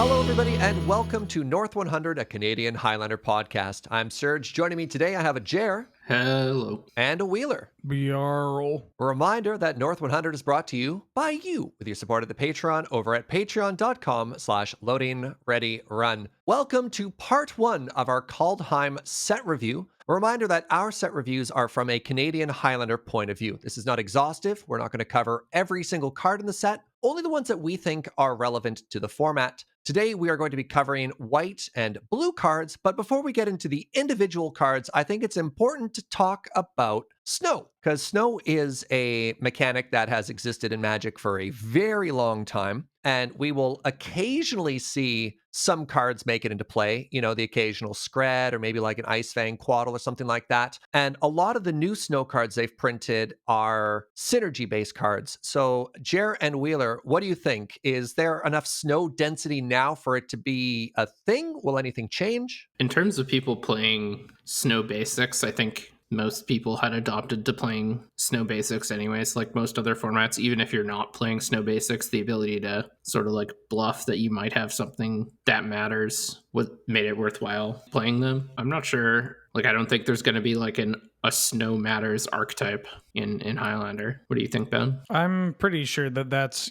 Hello, everybody, and welcome to North 100, a Canadian Highlander podcast. I'm Serge. Joining me today, I have a Jer. Hello. And a Wheeler. Bjarl. A reminder that North 100 is brought to you by you with your support of the Patreon over at patreon.com/loadingreadyrun. Welcome to part one of our Kaldheim set review. A reminder that our set reviews are from a Canadian Highlander point of view. This is not exhaustive. We're not going to cover every single card in the set, only the ones that we think are relevant to the format. Today, we are going to be covering white and blue cards, but before we get into the individual cards, I think it's important to talk about snow, because snow is a mechanic that has existed in Magic for a very long time, and we will occasionally see some cards make it into play, you know, the occasional Scred or maybe like an Icefang Quaddle or something like that. And a lot of the new snow cards they've printed are synergy-based cards. So, Jer and Wheeler, what do you think? Is there enough snow density now for it to be a thing? Will anything change? In terms of people playing snow basics, I think most people had adopted to playing snow basics anyways, like most other formats. Even if you're not playing snow basics, the ability to sort of like bluff that you might have something that matters what made it worthwhile playing them. I'm not sure. Like, I don't think there's going to be like a snow matters archetype in Highlander. What do you think, Ben? I'm pretty sure that that's,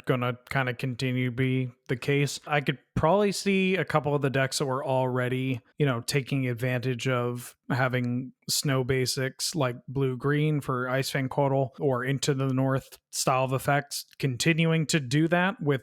gonna kind of continue to be the case. I could probably see a couple of the decks that were already, taking advantage of having snow basics like blue-green for Icefang Quaddle or Into the North style of effects, continuing to do that with,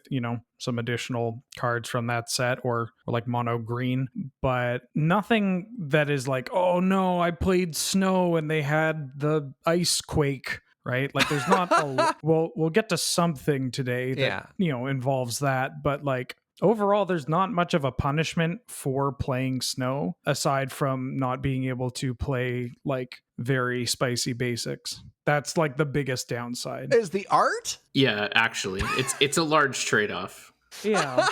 some additional cards from that set or like mono green, but nothing that is like, oh no, I played snow and they had the ice quake, right? Like there's not we'll get to something today that involves that, but like overall there's not much of a punishment for playing snow aside from not being able to play like very spicy basics. That's like the biggest downside. Is the art? Yeah, actually, it's a large trade-off. Yeah.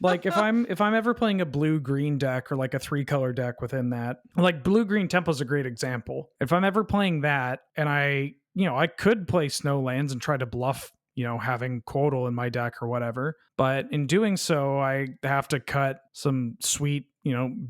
Like if I'm ever playing a blue-green deck or like a 3-color deck within that, like blue-green tempo is a great example. If I'm ever playing that and I could play snow lands and try to bluff, having Quaddle in my deck or whatever, but in doing so, I have to cut some sweet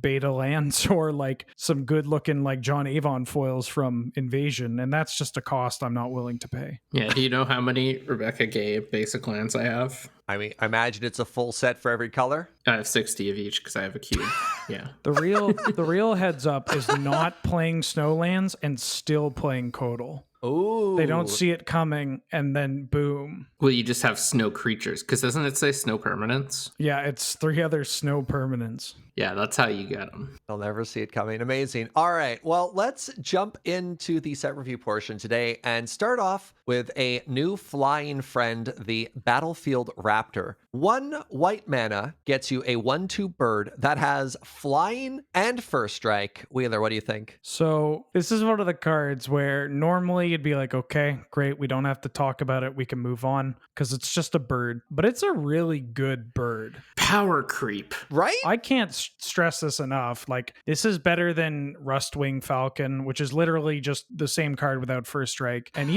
beta lands or like some good looking like John Avon foils from Invasion, and that's just a cost I'm not willing to pay. Yeah, do you know how many Rebecca Gay basic lands I have? I mean, I imagine it's a full set for every color. I have 60 of each because I have a cube. Yeah. The real heads up is not playing Snowlands and still playing Quaddle. Ooh. They don't see it coming, and then boom. Well, you just have snow creatures, because doesn't it say snow permanents? Yeah, it's 3 other snow permanents. Yeah, that's how you get them. They'll never see it coming. Amazing. All right, well, let's jump into the set review portion today and start off with a new flying friend, the Battlefield Raptor. 1 white mana gets you a 1/2 bird that has flying and first strike. Wheeler, what do you think? So this is one of the cards where normally you'd be like, okay, great, we don't have to talk about it, we can move on, because it's just a bird. But it's a really good bird. Power creep. Right? I can't stress this enough. Like, this is better than Rustwing Falcon, which is literally just the same card without first strike. And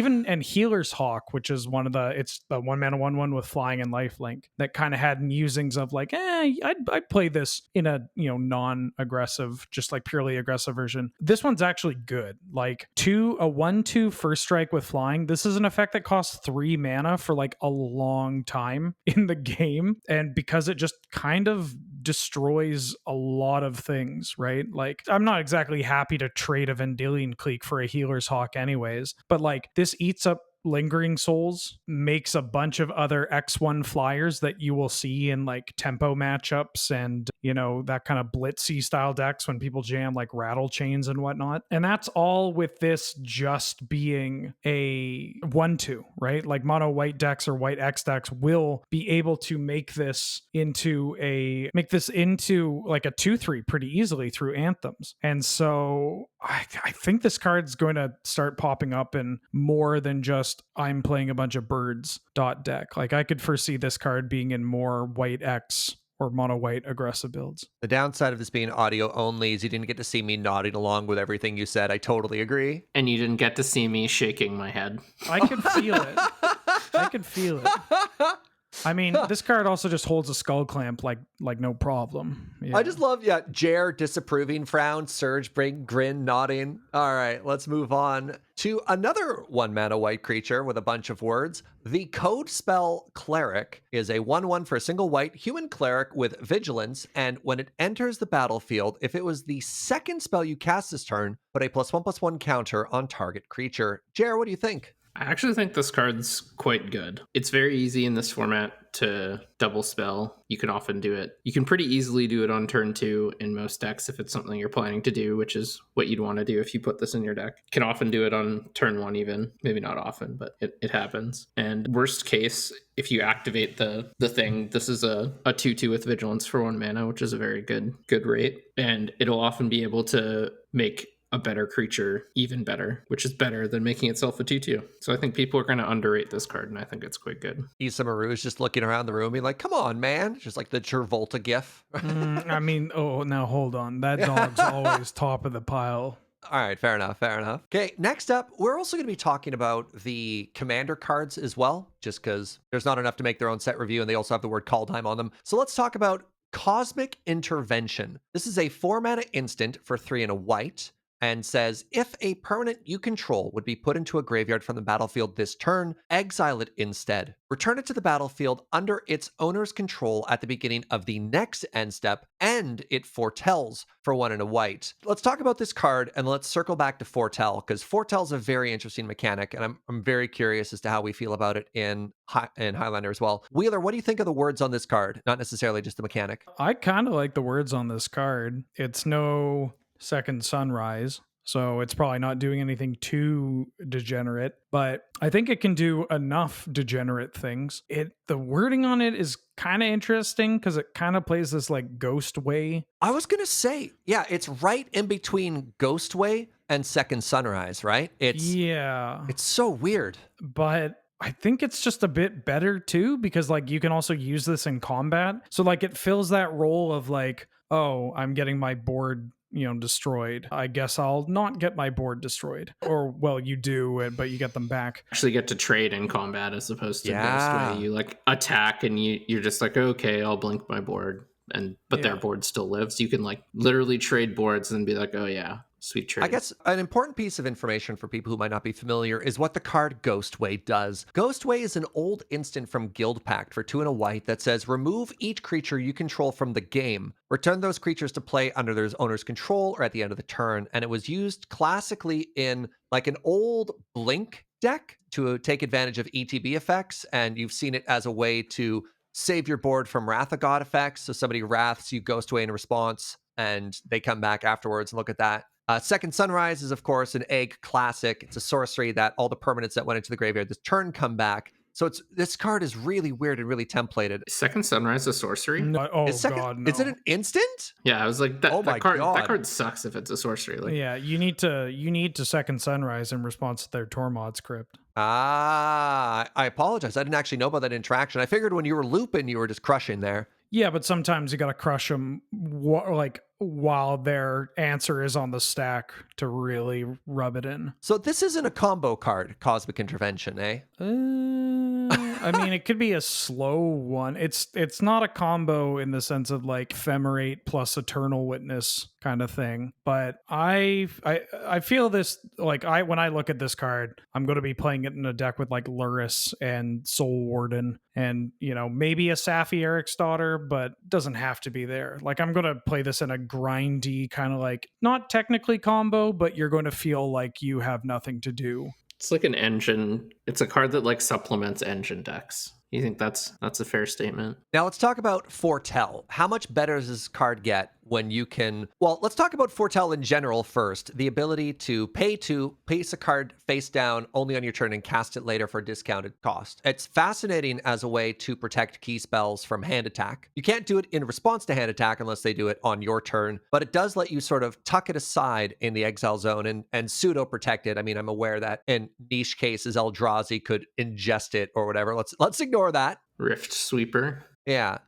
Healer's Hawk, which is it's the 1 mana 1/1 with flying and lifelink that kind of had musings of like, I'd play this in a, non-aggressive, just like purely aggressive version. This one's actually good. Like a 1/2 first strike with flying. This is an effect that costs 3 mana for like a long time in the game. And because it just kind of destroys a lot of things, right? Like, I'm not exactly happy to trade a Vendilion Clique for a Healer's Hawk anyways, but like this eats up Lingering Souls, makes a bunch of other X1 flyers that you will see in like tempo matchups and, that kind of blitzy style decks when people jam like Rattle Chains and whatnot. And that's all with this just being a 1/2, right? Like mono white decks or white X decks will be able to make this into like a 2/3 pretty easily through Anthems. And so I think this card's going to start popping up in more than just I'm playing a bunch of birds deck. Like, I could foresee this card being in more white X or mono white aggressive builds. The downside of this being audio only is you didn't get to see me nodding along with everything you said. I totally agree. And you didn't get to see me shaking my head. I could feel it. I could feel it. I mean, this card also just holds a skull clamp like no problem. Yeah. I just love, Jer disapproving frown, Serge big grin nodding. All right, let's move on to another 1-mana white creature with a bunch of words. The code spell Cleric is a 1/1 for a single white human cleric with vigilance, and when it enters the battlefield, if it was the second spell you cast this turn, put a +1/+1 counter on target creature. Jer, what do you think? I actually think this card's quite good. It's very easy in this format to double spell. You can often do it. You can pretty easily do it on turn 2 in most decks if it's something you're planning to do, which is what you'd want to do if you put this in your deck. You can often do it on turn 1 even. Maybe not often, but it happens. And worst case, if you activate the thing, this is a 2/2 with Vigilance for 1 mana, which is a very good rate. And it'll often be able to make a better creature even better, which is better than making itself a 2/2. So I think people are going to underrate this card, and I think it's quite good. Isamaru is just looking around the room, being like, come on, man. Just like the Travolta gif. I mean, now hold on. That dog's always top of the pile. All right, fair enough. Okay, next up, we're also going to be talking about the commander cards as well, just because there's not enough to make their own set review, and they also have the word Kaldheim on them. So let's talk about Cosmic Intervention. This is a 4-mana instant for 3 and a white, and says, if a permanent you control would be put into a graveyard from the battlefield this turn, exile it instead. Return it to the battlefield under its owner's control at the beginning of the next end step, and it foretells for 1 and a white. Let's talk about this card, and let's circle back to Fortel, because Fortel's a very interesting mechanic, and I'm very curious as to how we feel about it in Highlander as well. Wheeler, what do you think of the words on this card? Not necessarily just the mechanic. I kind of like the words on this card. It's no second sunrise, so it's probably not doing anything too degenerate, but I think it can do enough degenerate things. The wording on it is kind of interesting because it kind of plays this like Ghost Way. I was gonna say, yeah, it's right in between Ghost Way and Second Sunrise, right? It's so weird. But I think it's just a bit better too, because like you can also use this in combat. So like it fills that role of like, oh, I'm getting my board destroyed. I guess I'll not get my board destroyed. Or, well, you do, but you get them back. Actually get to trade in combat as opposed to Ghost Way. You like attack and you're just like, okay, I'll blink my board. But their board still lives. You can like literally trade boards and be like, oh yeah, sweet trade. I guess an important piece of information for people who might not be familiar is what the card Ghostway does. Ghostway is an old instant from Guild Pact for 2 and a white that says remove each creature you control from the game. Return those creatures to play under their owner's control or at the end of the turn. And it was used classically in like an old Blink deck to take advantage of ETB effects. And you've seen it as a way to save your board from Wrath of God effects. So somebody wraths, you Ghost Away in response, and they come back afterwards and look at that. Second Sunrise is, of course, an egg classic. It's a sorcery that all the permanents that went into the graveyard this turn come back. So this card is really weird and really templated. Second Sunrise a sorcery? No, God, no. Is it an instant? Yeah, I was like, that card sucks if it's a sorcery. Like, yeah, you need to Second Sunrise in response to their Tormod script. I apologize. I didn't actually know about that interaction. I figured when you were looping, you were just crushing there. Yeah, but sometimes you got to crush them while their answer is on the stack to really rub it in. So this isn't a combo card, Cosmic Intervention, eh? I mean, it could be a slow one. It's not a combo in the sense of like Ephemerate plus Eternal Witness kind of thing. But I feel this like when I look at this card, I'm going to be playing it in a deck with like Luris and Soul Warden and maybe a Safi Eric's Daughter, but doesn't have to be there. Like I'm going to play this in a grindy kind of like not technically combo, but you're going to feel like you have nothing to do. It's like an engine. It's a card that like supplements engine decks. You think that's a fair statement? Now let's talk about Fortel. How much better does this card get when you can... Well, let's talk about Fortel in general first. The ability to place a card face down only on your turn and cast it later for a discounted cost. It's fascinating as a way to protect key spells from hand attack. You can't do it in response to hand attack unless they do it on your turn, but it does let you sort of tuck it aside in the exile zone and pseudo-protect it. I mean, I'm aware that in niche cases, Eldrazi could ingest it or whatever. Let's ignore that. Rift Sweeper. Yeah.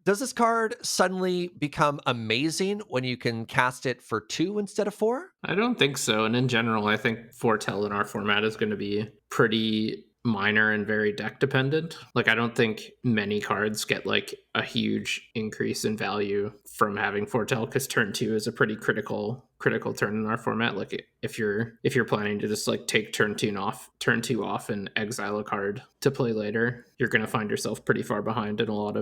Does this card suddenly become amazing when you can cast it for 2 instead of 4? I don't think so. And in general, I think Fortel in our format is going to be pretty minor and very deck dependent. Like I don't think many cards get like a huge increase in value from having Fortel, because turn 2 is a pretty critical turn in our format. Like if you're planning to just like take turn 2 off and exile a card to play later, you're going to find yourself pretty far behind in a lot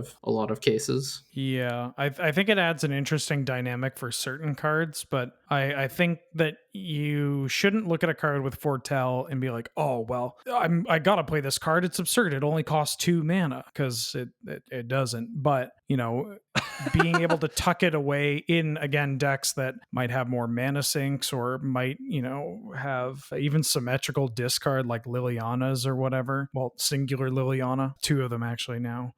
of cases. Yeah, I think it adds an interesting dynamic for certain cards, but I think that you shouldn't look at a card with Fortel and be like, oh well, I gotta play this card. It's absurd. It only costs 2 mana, because it doesn't. But being able to tuck it away in, again, decks that might have more mana sinks, or might have even symmetrical discard like Liliana's or whatever. Well, singular Liliana, 2 of them actually now.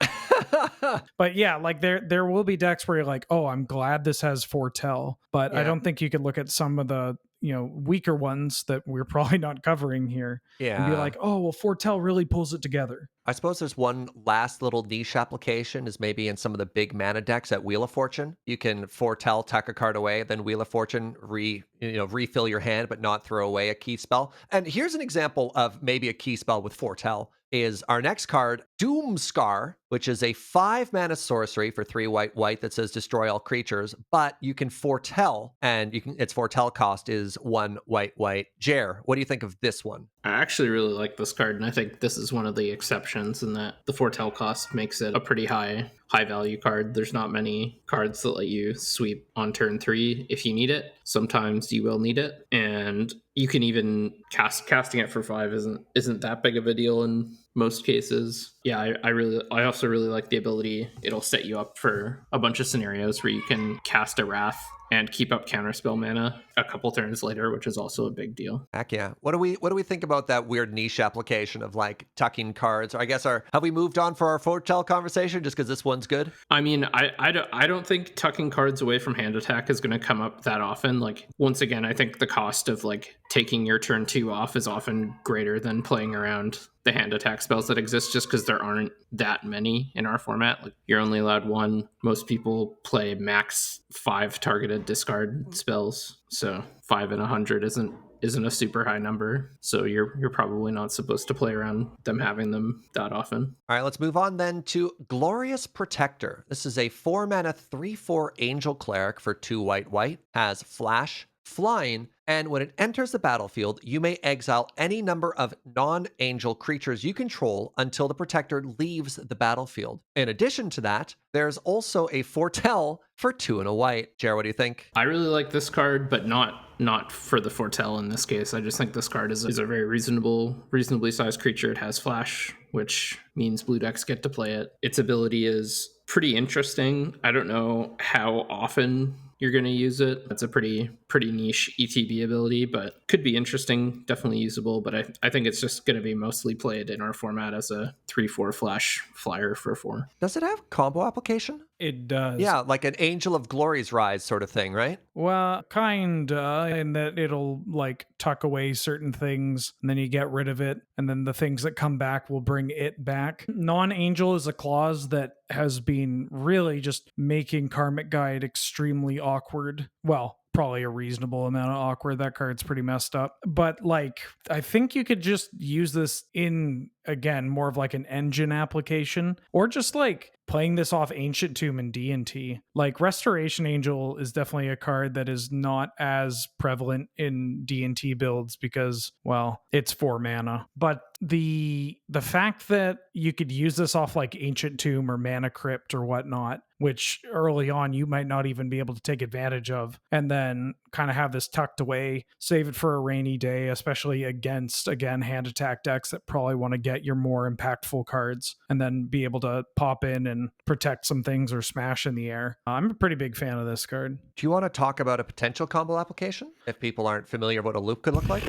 But yeah, like there will be decks where you're like, oh, I'm glad this has Fortel, but I don't think you could look at some of the weaker ones that we're probably not covering here and be like, oh well, Fortel really pulls it together. I suppose there's one last little niche application, is maybe in some of the big mana decks at Wheel of Fortune. You can Fortel, tuck a card away, then Wheel of Fortune refill your hand, but not throw away a key spell. And here's an example of maybe a key spell with Fortel. Is our next card, Doomscar, which is a 5 mana sorcery for 3 white that says destroy all creatures, but you can Fortel, and its Fortel cost is 1 white. Jer, what do you think of this one? I actually really like this card, and I think this is one of the exceptions in that the Fortel cost makes it a pretty high value card. There's not many cards that let you sweep on turn 3 if you need it. Sometimes you will need it, and you can even casting it for 5 isn't that big of a deal in most cases. Yeah, I also really like the ability. It'll set you up for a bunch of scenarios where you can cast a Wrath and keep up counterspell mana a couple turns later, which is also a big deal. Heck yeah. What do we think about that weird niche application of like tucking cards? Or I guess have we moved on for our Fortel conversation just because this one's good? I mean, I don't think tucking cards away from hand attack is going to come up that often. Like, once again, I think the cost of like taking your turn 2 off is often greater than playing around the hand attack spells that exist, just because there aren't that many in our format. Like, you're only allowed 1. Most people play max 5 targeted discard spells, so 5 in 100 isn't a super high number, so you're probably not supposed to play around them having them that often. All right, let's move on then to Glorious Protector. This is a 4 mana 3/4 angel cleric for 2 white, has flash, flying, and when it enters the battlefield, you may exile any number of non-angel creatures you control until the protector leaves the battlefield. In addition to that, there's also a Fortel for 2 and a white. Jared, what do you think? I really like this card, but not for the Fortel in this case. I just think this card is a very reasonably sized creature. It has flash, which means blue decks get to play it. Its ability is pretty interesting. I don't know how often you're going to use it. It's a pretty niche ETB ability, but could be interesting, definitely usable. But I think it's just going to be mostly played in our format as a 3/4 flash flyer for 4. Does it have combo application? It does. Yeah, like an Angel of Glory's Rise sort of thing, right? Well, kinda, in that it'll like tuck away certain things and then you get rid of it, and then the things that come back will bring it back. Non-angel is a clause that has been really just making Karmic Guide extremely awkward. Well, probably a reasonable amount of awkward. That card's pretty messed up. But like, I think you could just use this in, again, more of like an engine application, or just like playing this off Ancient Tomb and D&T. Like, Restoration Angel is definitely a card that is not as prevalent in D&T builds because, well, it's 4 mana. But the fact that you could use this off like Ancient Tomb or Mana Crypt or whatnot, which early on you might not even be able to take advantage of, and then kind of have this tucked away, save it for a rainy day, especially against, again, hand attack decks that probably want to get your more impactful cards, and then be able to pop in and protect some things or smash in the air. I'm a pretty big fan of this card. Do you want to talk about a potential combo application if people aren't familiar what a loop could look like?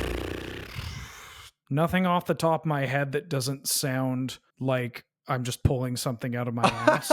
Nothing off the top of my head that doesn't sound like I'm just pulling something out of my ass.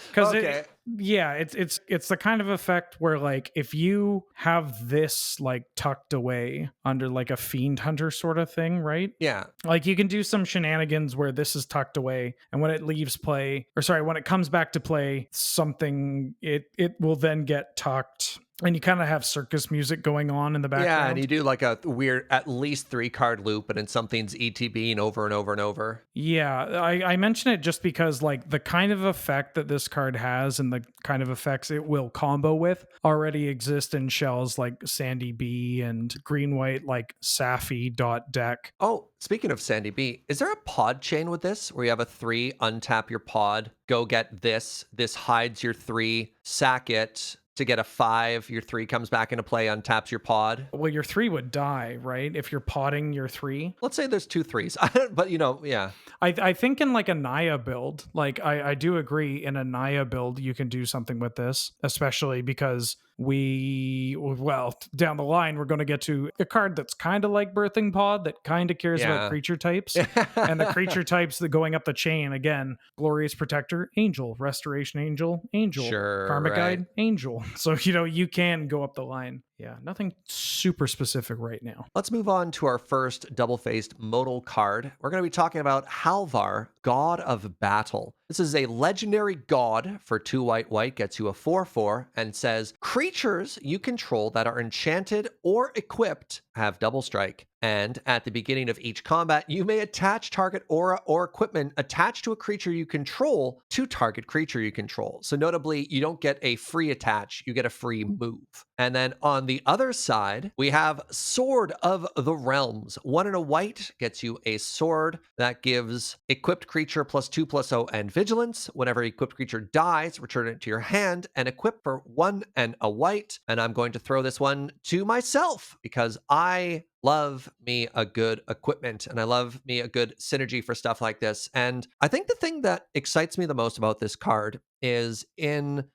Because okay. It's the kind of effect where, like, if you have this like tucked away under like a Fiend Hunter sort of thing, right? Yeah. Like, you can do some shenanigans where this is tucked away, and when it leaves play, or sorry, when it comes back to play, something it will then get tucked. And you kind of have circus music going on in the Yeah, and background. you do like a weird, at least 3 card loop, and then something's ETBing over and over and over. Yeah, I mention it just because like the kind of effect that this card has and the kind of effects it will combo with already exist in shells like Sandy B and Green White like Safi dot deck. Oh, speaking of Sandy B, is there a pod chain with this where you have a 3, untap your pod, go get this hides your 3, sack it to get a 5, your 3 comes back into play, untaps your pod? Well, your 3 would die, right? If you're potting your 3. Let's say there's 2 3s, but yeah. I think in like a Naya build, like I do agree in a Naya build, you can do something with this, especially because down the line, we're going to get to a card that's kind of like Birthing Pod that kind of cares about Yeah. creature types. And the creature types that going up the chain again, Glorious Protector, Angel, Restoration Angel, Angel, Sure, Karmic right. Guide, Angel. So, you can go up the line. Yeah, nothing super specific right now. Let's move on to our first double-faced modal card. We're going to be talking about Halvar, God of Battle. This is a legendary god for 2 white, gets you a 4/4, and says, creatures you control that are enchanted or equipped have double strike. And at the beginning of each combat, you may attach target aura or equipment attached to a creature you control to target creature you control. So notably, you don't get a free attach, you get a free move. And then on the other side, we have Sword of the Realms. 1 and a white gets you a sword that gives equipped creature +2/+0 and vigilance. Whenever equipped creature dies, return it to your hand and equip for 1 and a white. And I'm going to throw this one to myself because I love me a good equipment and I love me a good synergy for stuff like this. And I think the thing that excites me the most about this card is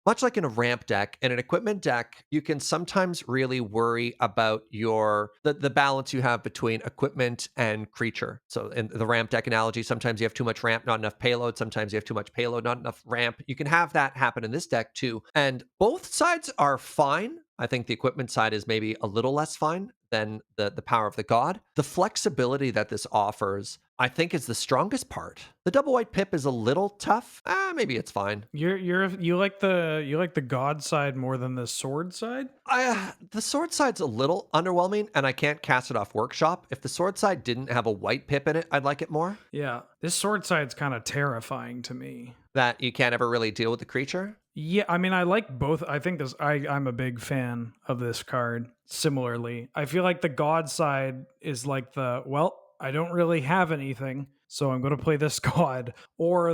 much like in a ramp deck, in an equipment deck, you can sometimes really worry about the balance you have between equipment and creature. So in the ramp deck analogy, sometimes you have too much ramp, not enough payload. Sometimes you have too much payload, not enough ramp. You can have that happen in this deck too. And both sides are fine. I think the equipment side is maybe a little less fine than the power of the god. The flexibility that this offers, I think, is the strongest part. The double white pip is a little tough. Maybe it's fine. You like the god side more than the sword side? The sword side's a little underwhelming, and I can't cast it off workshop. If the sword side didn't have a white pip in it, I'd like it more. Yeah, this sword side's kind of terrifying to me. That you can't ever really deal with the creature. Yeah, I mean, I like both. I think I'm a big fan of this card. Similarly, I feel like the god side is like I don't really have anything, so I'm going to play this god. Or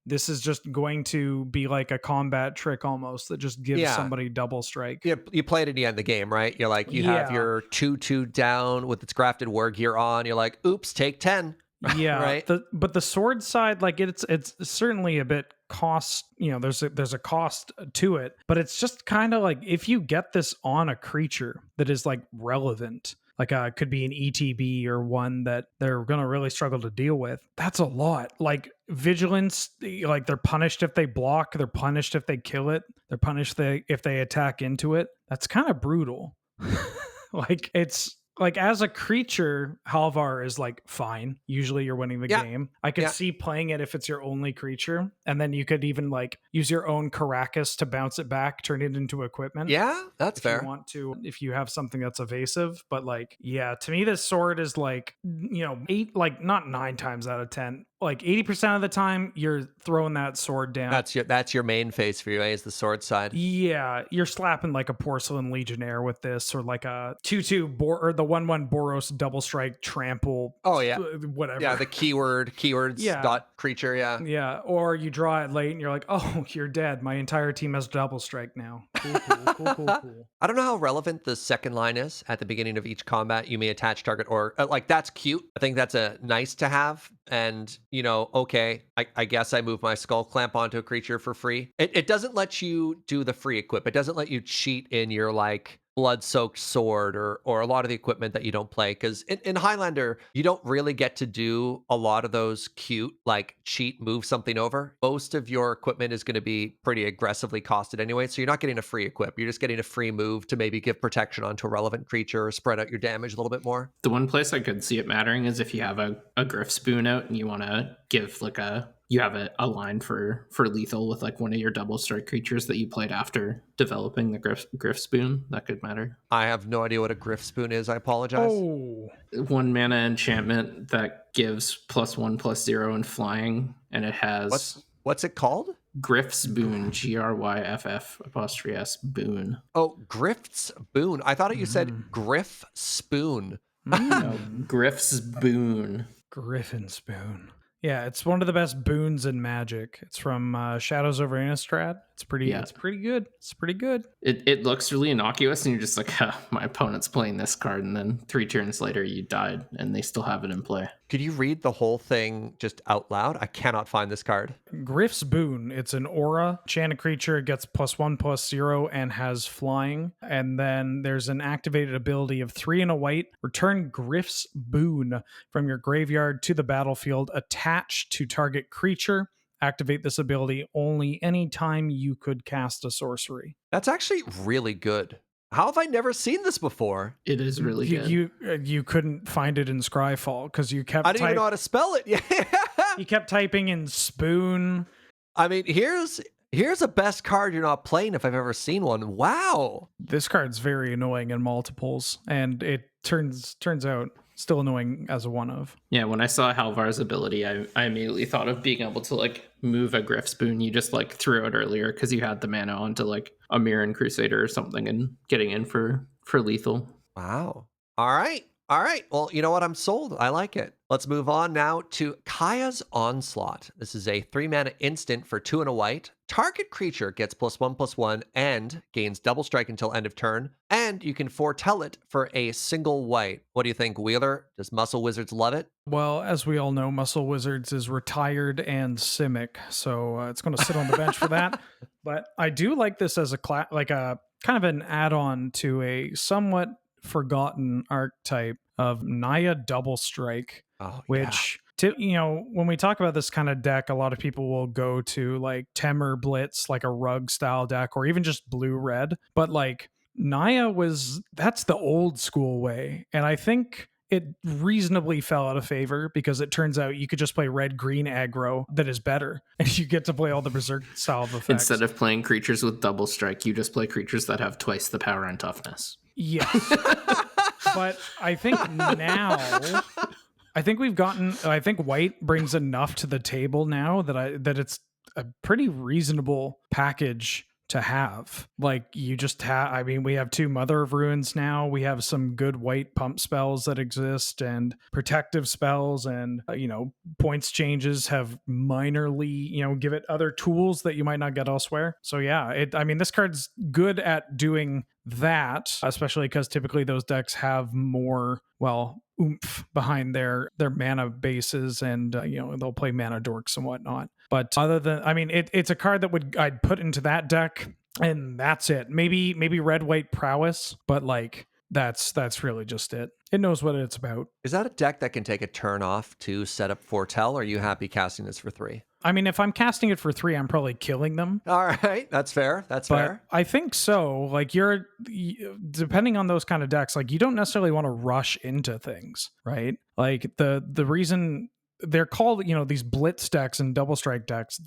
this is just going to be like a combat trick almost that just gives somebody double strike. Yeah, you play it at the end of the game, right? You're like, you have your 2/2 down with its grafted war gear on. You're like, oops, take 10. Yeah, right. But the sword side, like it's certainly a bit cost. There's a cost to it, but it's just kind of like if you get this on a creature that is like relevant, like it could be an ETB or one that they're gonna really struggle to deal with. That's a lot. Like vigilance, like they're punished if they block, they're punished if they kill it, they're punished if they attack into it. That's kind of brutal. Like it's. Like as a creature, Halvar is like fine. Usually you're winning the game. I could see playing it if it's your only creature. And then you could even like use your own Caracas to bounce it back, turn it into equipment. Yeah, that's fair. If you want to, if you have something that's evasive. But like, yeah, to me, this sword is like, 8, like not 9 times out of 10. Like 80% of the time, you're throwing that sword down. That's your main phase for you, is the sword side. Yeah, you're slapping like a Porcelain Legionnaire with this, or like a 2/2 or the 1/1 Boros double strike trample. Oh yeah, whatever. Yeah, the keywords dot creature. Yeah, yeah. Or you draw it late and you're like, oh, you're dead. My entire team has double strike now. Cool. I don't know how relevant the second line is. At the beginning of each combat, you may attach target or like that's cute. I think that's a nice to have. And okay, I guess I move my skull clamp onto a creature for free. It doesn't let you do the free equip. It doesn't let you cheat in your like blood-soaked sword or a lot of the equipment that you don't play. Because in Highlander, you don't really get to do a lot of those cute, like cheat, move something over. Most of your equipment is going to be pretty aggressively costed anyway. So you're not getting a free equip. You're just getting a free move to maybe give protection onto a relevant creature or spread out your damage a little bit more. The one place I could see it mattering is if you have a Griff Spoon out and you want to give like a you have a line for lethal with like one of your double strike creatures that you played after developing the Griff Spoon. That could matter. I have no idea what a Griff Spoon is. I apologize. Oh, 1 mana enchantment that gives +1/+0 and flying, and it has What's it called? Griff's Boon, GRYFF' boon. Oh, Griff's Boon. I thought you said Mhm. Griff Spoon. No, Griff's Boon. Griffin Spoon. Yeah, it's one of the best boons in Magic. It's from Shadows over Innistrad. It's pretty. Yeah. It's pretty good. It's pretty good. It looks really innocuous, and you're just like, huh, my opponent's playing this card, and then 3 turns later you died, and they still have it in play. Could you read the whole thing just out loud? I cannot find this card. Griff's Boon. It's an aura. Enchanted creature gets +1/+0 and has flying. And then there's an activated ability of 3 and a white. Return Griff's Boon from your graveyard to the battlefield attached to target creature. Activate this ability only anytime you could cast a sorcery. That's actually really good. How have I never seen this before? It is really good. You couldn't find it in Scryfall because you kept I didn't even know how to spell it. Yeah. you kept typing in spoon. I mean, here's a best card you're not playing if I've ever seen one. Wow. This card's very annoying in multiples, and it turns out still annoying as a one of. Yeah, when I saw Halvar's ability, I immediately thought of being able to like move a Griff Spoon you just like threw out earlier because you had the mana onto like a Mirren Crusader or something and getting in for lethal. Wow. All right. Well, you know what? I'm sold. I like it. Let's move on now to Kaya's Onslaught. This is a 3-mana instant for 2 and a white. Target creature gets +1/+1 and gains double strike until end of turn. And you can foretell it for a single white. What do you think, Wheeler? Does Muscle Wizards love it? Well, as we all know, Muscle Wizards is retired and Simic, so it's going to sit on the bench for that. But I do like this as a kind of an add-on to a somewhat forgotten archetype of Naya Double Strike, which when we talk about this kind of deck, a lot of people will go to like Temur Blitz, like a rug style deck, or even just blue red. But like Naya that's the old school way, and I think it reasonably fell out of favor because it turns out you could just play red green aggro that is better, and you get to play all the berserk style of effects. Instead of playing creatures with double strike, you just play creatures that have twice the power and toughness. Yes. But I think now, I think white brings enough to the table now that it's a pretty reasonable package to have. Like you just we have 2 Mother of Ruins now. We have some good white pump spells that exist and protective spells, and points changes have minorly, give it other tools that you might not get elsewhere. So yeah, this card's good at doing that, especially because typically those decks have more oomph behind their mana bases, and they'll play mana dorks and whatnot. But other than, it's a card that I'd put into that deck, and that's it. Maybe red white prowess, but like that's really just it. It knows what it's about. Is that a deck that can take a turn off to set up Fortel? Or are you happy casting this for 3? If I'm casting it for 3, I'm probably killing them. All right, that's fair. Fair. I think so. Like depending on those kind of decks, like you don't necessarily want to rush into things, right? Like the reason they're called, these blitz decks and double strike decks,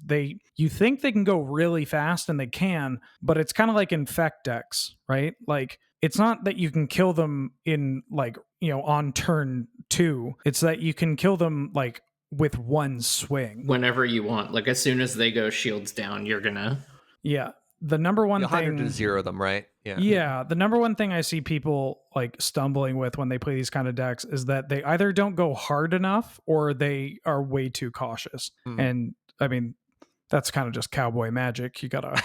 you think they can go really fast, and they can, but it's kind of like infect decks, right? Like it's not that you can kill them in like, on turn 2. It's that you can kill them like with one swing whenever you want. Like as soon as they go shields down, you're gonna the number one You'll thing to zero them, right? Yeah, the number one thing I see people like stumbling with when they play these kind of decks is that they either don't go hard enough or they are way too cautious. And that's kind of just cowboy magic. You gotta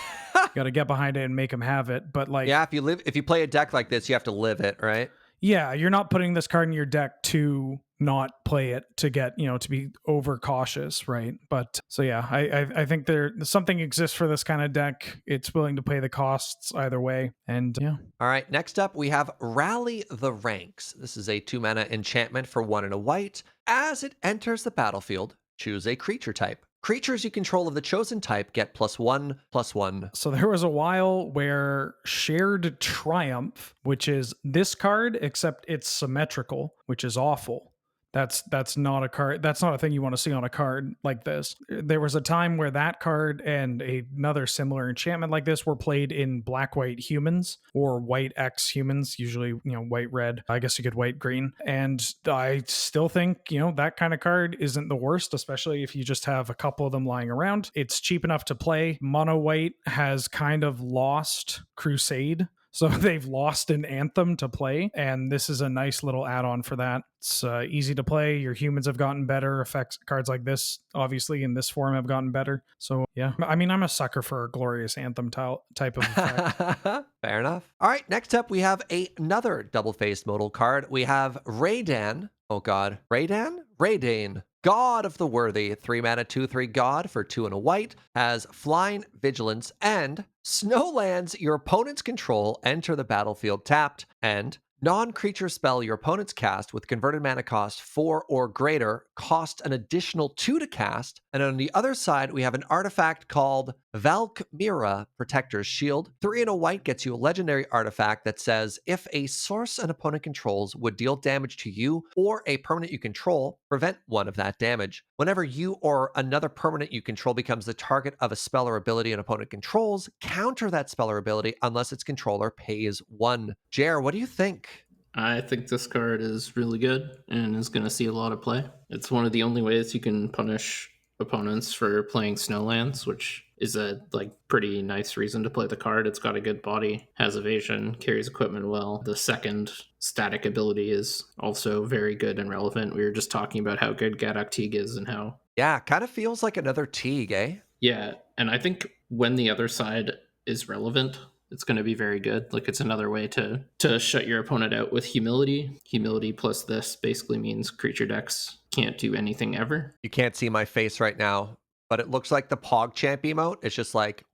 get behind it and make them have it. But like, yeah, if you play a deck like this, you have to live it, right? Yeah, you're not putting this card in your deck to not play it, to get, to be over cautious, right? But so yeah, I think something exists for this kind of deck. It's willing to pay the costs either way, and yeah. All right, next up we have Rally the Ranks. This is a 2-mana enchantment for 1 and a white. As it enters the battlefield, choose a creature type. Creatures you control of the chosen type get +1/+1. So there was a while where Shared Triumph, which is this card, except it's symmetrical, which is awful. That's not a card. That's not a thing you want to see on a card like this. There was a time where that card and another similar enchantment like this were played in black white humans or white X humans, usually white red. I guess you could white green. And I still think that kind of card isn't the worst, especially if you just have a couple of them lying around. It's cheap enough to play. Mono white has kind of lost Crusade. So they've lost an Anthem to play, and this is a nice little add-on for that. It's easy to play. Your humans have gotten better. Effects cards like this, obviously, in this form have gotten better. So, yeah. I mean, I'm a sucker for a glorious Anthem type of effect. Fair enough. All right, next up, we have another double-faced modal card. We have Raedan. Oh, God. Raedan. God of the Worthy, 3 mana, 2/3 God for 2 and a white, has flying, vigilance, and snow lands your opponent's control enter the battlefield tapped, and non-creature spell your opponent's cast with converted mana cost 4 or greater cost an additional 2 to cast. And on the other side, we have an artifact called Valkyrie, Protector's Shield. 3 and a white gets you a legendary artifact that says if a source an opponent controls would deal damage to you or a permanent you control, prevent 1 of that damage. Whenever you or another permanent you control becomes the target of a spell or ability an opponent controls, counter that spell or ability unless its controller pays 1. Jer, what do you think? I think this card is really good and is going to see a lot of play. It's one of the only ways you can punish opponents for playing Snowlands, which is a pretty nice reason to play the card. It's got a good body, has evasion, carries equipment well. The second static ability is also very good and relevant. We were just talking about how good Gadok Teague is and how... Yeah, kind of feels like another Teague, eh? Yeah, and I think when the other side is relevant, it's going to be very good. It's another way to shut your opponent out with humility. Humility plus this basically means creature decks can't do anything ever. You can't see my face right now, but it looks like the PogChamp emote. It's just like...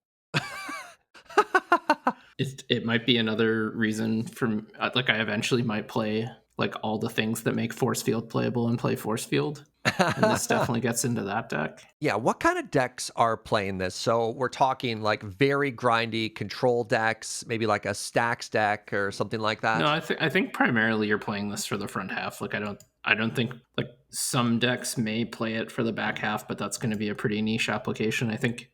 It might be another reason for... I eventually might play all the things that make Force Field playable and play Force Field. And this definitely gets into that deck. Yeah, what kind of decks are playing this? So we're talking very grindy control decks, maybe like a stacks deck or something like that. No, I think primarily you're playing this for the front half. I don't think some decks may play it for the back half, but that's going to be a pretty niche application. I think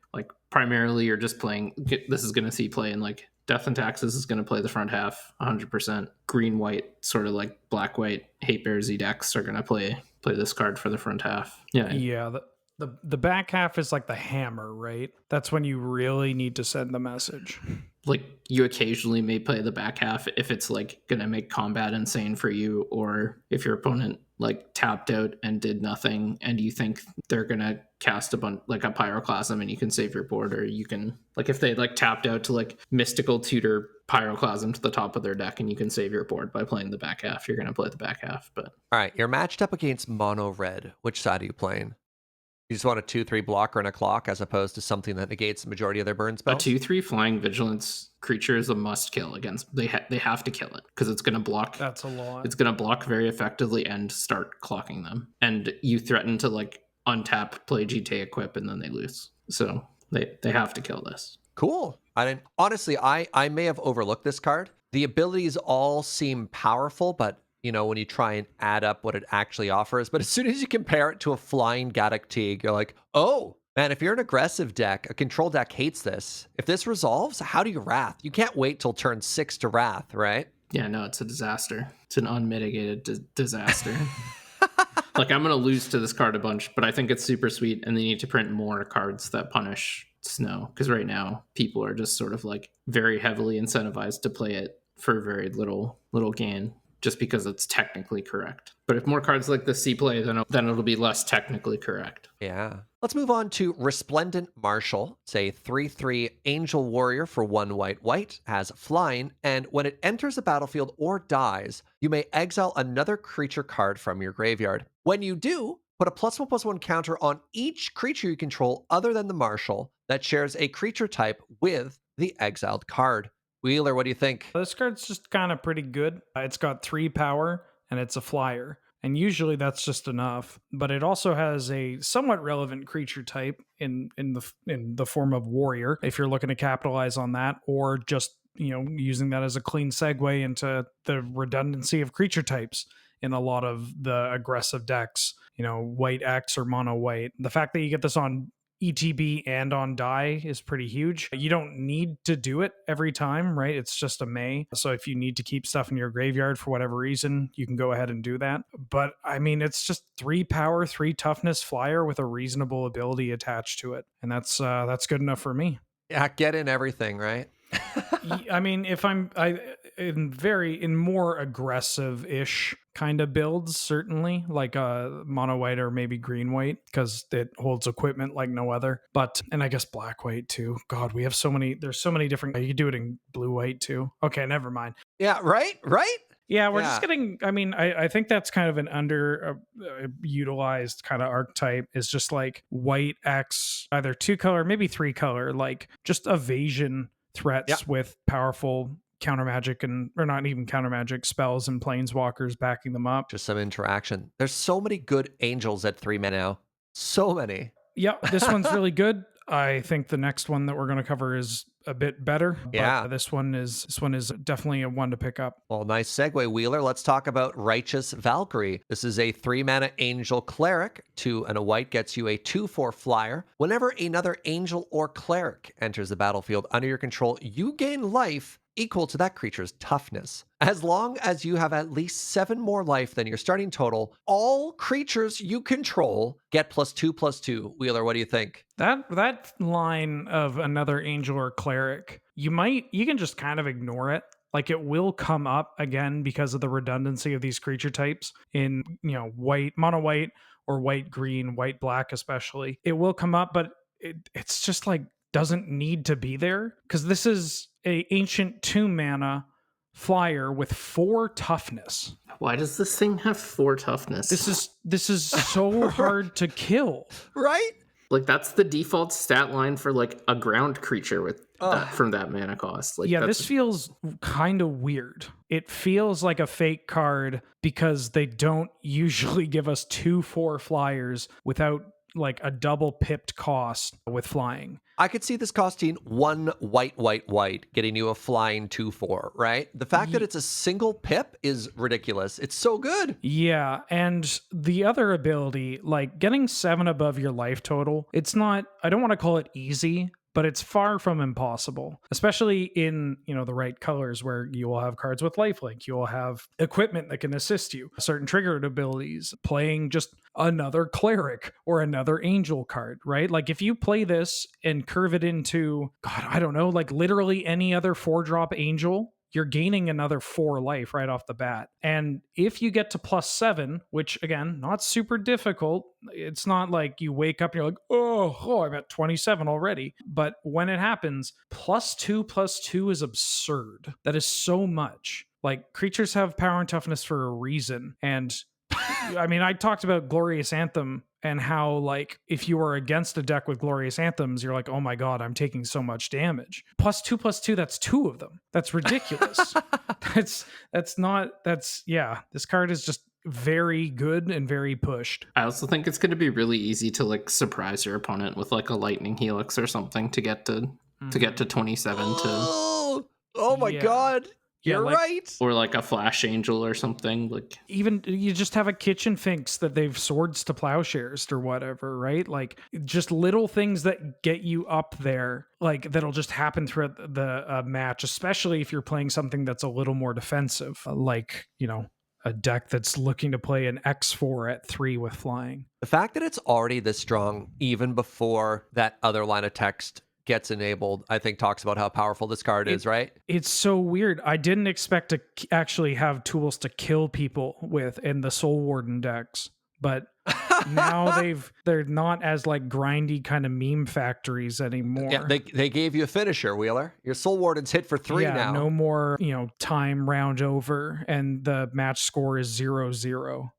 primarily you're just playing. This is going to see play in Death and Taxes is going to play the front half 100%. Green white, sort of black white hate bear Z decks are going to play this card for the front half. Yeah. The back half is the hammer, right? That's when you really need to send the message. You occasionally may play the back half if it's gonna make combat insane for you, or if your opponent tapped out and did nothing and you think they're gonna cast a pyroclasm and you can save your board, or you can if they tapped out to mystical tutor pyroclasm to the top of their deck and you can save your board by playing the back half, you're gonna play the back half. But all right, you're matched up against mono red. Which side are you playing? You just want a 2/3 blocker and a clock as opposed to something that negates the majority of their burn spells? A 2/3 flying vigilance creature is a must kill against. They have to kill it because it's going to block. That's a lot. It's going to block very effectively and start clocking them. And you threaten to untap, play GT equip, and then they lose. So they have to kill this. Cool. Honestly, I may have overlooked this card. The abilities all seem powerful, but when you try and add up what it actually offers. But as soon as you compare it to a flying Gadok Teague, you're like, oh, man, if you're an aggressive deck, a control deck hates this. If this resolves, how do you Wrath? You can't wait till turn 6 to Wrath, right? Yeah, no, it's a disaster. It's an unmitigated disaster. I'm going to lose to this card a bunch, but I think it's super sweet, and they need to print more cards that punish snow, because right now people are just sort of very heavily incentivized to play it for very little gain, just because it's technically correct. But if more cards like this see play, then it'll be less technically correct. Yeah. Let's move on to Resplendent Marshal. It's a 3/3 Angel Warrior for 1 white, has flying, and when it enters the battlefield or dies, you may exile another creature card from your graveyard. When you do, put a +1/+1 counter on each creature you control other than the Marshal that shares a creature type with the exiled card. Wheeler, what do you think? This card's just kind of pretty good. It's got 3 power and it's a flyer. And usually that's just enough. But it also has a somewhat relevant creature type in the form of warrior, if you're looking to capitalize on that, or just using that as a clean segue into the redundancy of creature types. in a lot of the aggressive decks, white X or mono white. The fact that you get this on ETB and on die is pretty huge. You don't need to do it every time, right? It's just a May. So if you need to keep stuff in your graveyard for whatever reason, you can go ahead and do that. But I mean, it's just 3 power, 3 toughness flyer with a reasonable ability attached to it. And that's good enough for me. Yeah, get in everything, right? I mean, if in more aggressive-ish kind of builds, certainly like a mono white or maybe green white, because it holds equipment like no other. And I guess black white too. God, we have so many. There's so many different. You could do it in blue white too. Okay, never mind. Yeah, right. Yeah, we're just getting. I mean, I think that's kind of an utilized kind of archetype. Is just like white X, either 2-color, maybe 3-color, like just evasion threats with powerful counter magic or not even counter magic spells and planeswalkers backing them up. Just some interaction. There's so many good angels at 3 mana now. So many. Yeah, this one's really good. I think the next one that we're going to cover is a bit better. But this one is definitely a one to pick up. Well, nice segue, Wheeler. Let's talk about Righteous Valkyrie. This is a 3-mana angel cleric. 2 and a white gets you a 2/4 flyer. Whenever another angel or cleric enters the battlefield under your control, you gain life equal to that creature's toughness. As long as you have at least 7 more life than your starting total, all creatures you control get +2/+2. Wheeler, what do you think? That line of another angel or cleric, you can just kind of ignore it. Like, it will come up again because of the redundancy of these creature types in, white, mono white, or white green, white black especially. It will come up, but it's just like doesn't need to be there, because this is a ancient 2-mana flyer with 4 toughness. Why does this thing have 4 toughness? This is so hard to kill. Right? Like, that's the default stat line for like a ground creature with from that mana cost. Like, this feels kind of weird. It feels like a fake card because they don't usually give us 2/4 flyers without like a double pipped cost with flying. I could see this costing 1 white, getting you a flying 2/4, right? The fact that it's a single pip is ridiculous. It's so good. Yeah, and the other ability, like getting 7 above your life total, it's not, I don't want to call it easy, but it's far from impossible, especially in, the right colors where you will have cards with lifelink. You will have equipment that can assist you, certain triggered abilities, playing just another cleric or another angel card, right? Like, if you play this and curve it into, God, I don't know, like literally any other 4-drop angel, you're gaining another 4 life right off the bat. And if you get to +7, which again, not super difficult, it's not like you wake up and you're like, oh, I'm at 27 already. But when it happens, +2/+2 is absurd. That is so much. Like, creatures have power and toughness for a reason. And I mean, I talked about Glorious Anthem and how, like, if you are against a deck with Glorious Anthems, you're like, oh my God, I'm taking so much damage. +2/+2, that's 2 of them. That's ridiculous. This card is just very good and very pushed. I also think it's going to be really easy to like surprise your opponent with like a lightning helix or something to get to 27 Oh my God. You're right. Or like a flash angel or something. Like, even you just have a kitchen finks that they've swords to plowshares or whatever, right? Like, just little things that get you up there, like that'll just happen throughout the match, especially if you're playing something that's a little more defensive, like, a deck that's looking to play an X4 at 3 with flying. The fact that it's already this strong, even before that other line of text gets enabled, I think talks about how powerful this card is, right? It's so weird. I didn't expect to actually have tools to kill people with in the Soul Warden decks, but now they're not as like grindy kind of meme factories anymore. Yeah, they gave you a finisher, Wheeler. Your Soul Warden's hit for 3 now. No more, time round over and the match score is 0-0.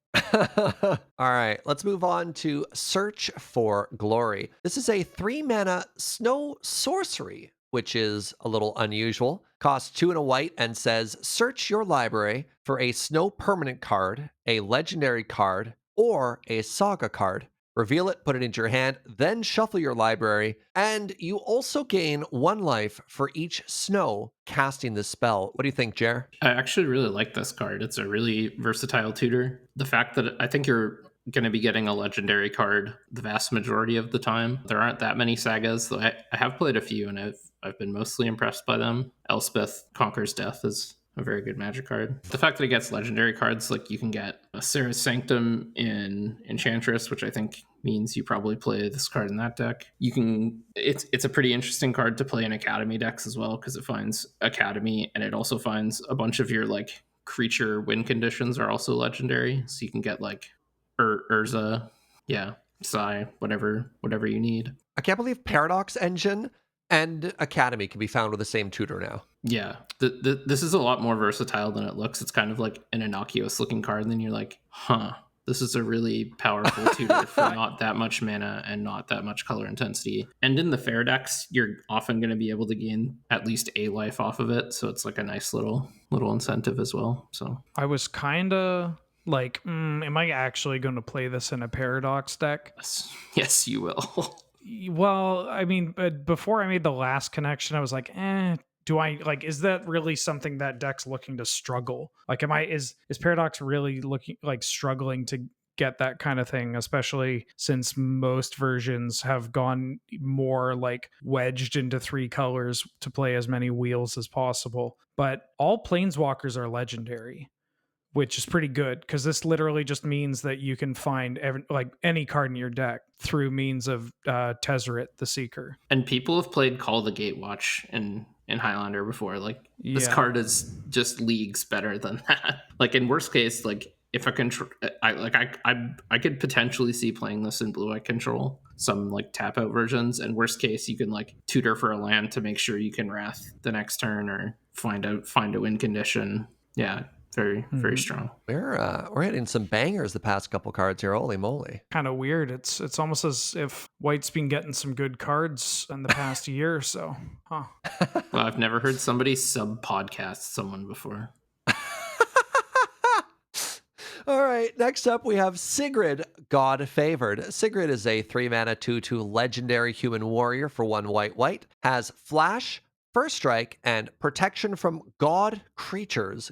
All right, let's move on to Search for Glory. This is a 3-mana snow sorcery, which is a little unusual. Costs 2 and a white and says, search your library for a snow permanent card, a legendary card, or a saga card. reveal it, put it into your hand, then shuffle your library, and you also gain 1 life for each snow casting the spell. What do you think, Jer? I actually really like this card. It's a really versatile tutor. The fact that I think you're going to be getting a legendary card the vast majority of the time. There aren't that many sagas, though I have played a few and I've been mostly impressed by them. Elspeth Conquers Death is a very good magic card. The fact that it gets legendary cards, like you can get a Sarah's Sanctum in Enchantress, which I think means you probably play this card in that deck. You can it's a pretty interesting card to play in Academy decks as well, because it finds Academy and it also finds a bunch of your like creature win conditions are also legendary. So you can get like Urza, yeah, Psy, whatever you need. I can't believe Paradox Engine and Academy can be found with the same tutor now. Yeah, this is a lot more versatile than it looks. It's kind of like an innocuous looking card, and then you're like, huh, this is a really powerful tutor for not that much mana and not that much color intensity. And in the fair decks, you're often going to be able to gain at least a life off of it, so it's like a nice little incentive as well. So I was kind of like, am I actually going to play this in a Paradox deck? yes, you will. Well, I mean, but before I made the last connection, I was like, do I like, is that really something that deck's looking to struggle? Like, is Paradox really looking like struggling to get that kind of thing, especially since most versions have gone more like wedged into 3 colors to play as many wheels as possible. But all planeswalkers are legendary, which is pretty good because this literally just means that you can find any card in your deck through means of Tezzeret the Seeker. And people have played Call the Gatewatch in Highlander before. Like this card is just leagues better than that. Like in worst case, like if I control, I could potentially see playing this in blue-white control, some like tap out versions. And worst case, you can like tutor for a land to make sure you can Wrath the next turn or find a win condition. Yeah. Very strong. We're hitting some bangers the past couple cards here. Holy moly! Kind of weird. It's almost as if White's been getting some good cards in the past year or so. Huh. Well, I've never heard somebody sub podcast someone before. All right, next up we have Sigrid, God Favored. Sigrid is a 3-mana 2/2 legendary human warrior for 1 white, has Flash, First Strike, and protection from god creatures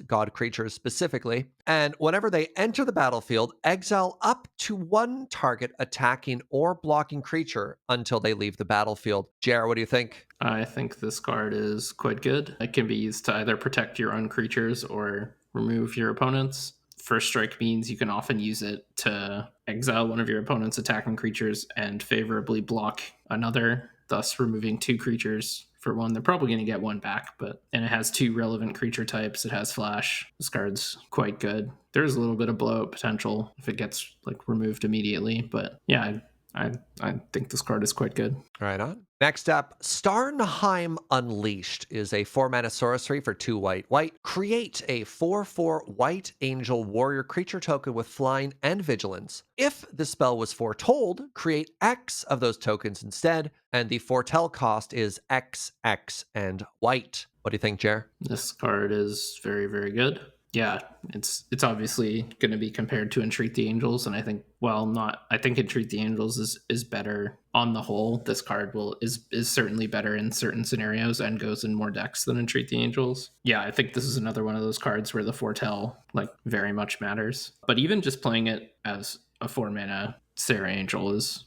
specifically. And whenever they enter the battlefield, exile up to 1 target attacking or blocking creature until they leave the battlefield. Jared, what do you think? I think this card is quite good. It can be used to either protect your own creatures or remove your opponents. First Strike means you can often use it to exile one of your opponent's attacking creatures and favorably block another, thus removing 2 creatures for 1. They're probably going to get 1 back, and it has 2 relevant creature types. It has Flash. This card's quite good. There's a little bit of blowout potential if it gets like removed immediately, but yeah, I think this card is quite good. Right on. Next up, Starnheim Unleashed is a 4-mana sorcery for 2 white. Create a 4/4 white angel warrior creature token with flying and vigilance. If the spell was foretold, create X of those tokens instead, and the Fortel cost is X, X, and white. What do you think, Jer? This card is very, very good. Yeah, it's obviously going to be compared to Entreat the Angels, and I think Entreat the Angels is better on the whole. This card is certainly better in certain scenarios and goes in more decks than Entreat the Angels. Yeah, I think this is another one of those cards where the Fortel like very much matters. But even just playing it as a 4-mana Sarah Angel is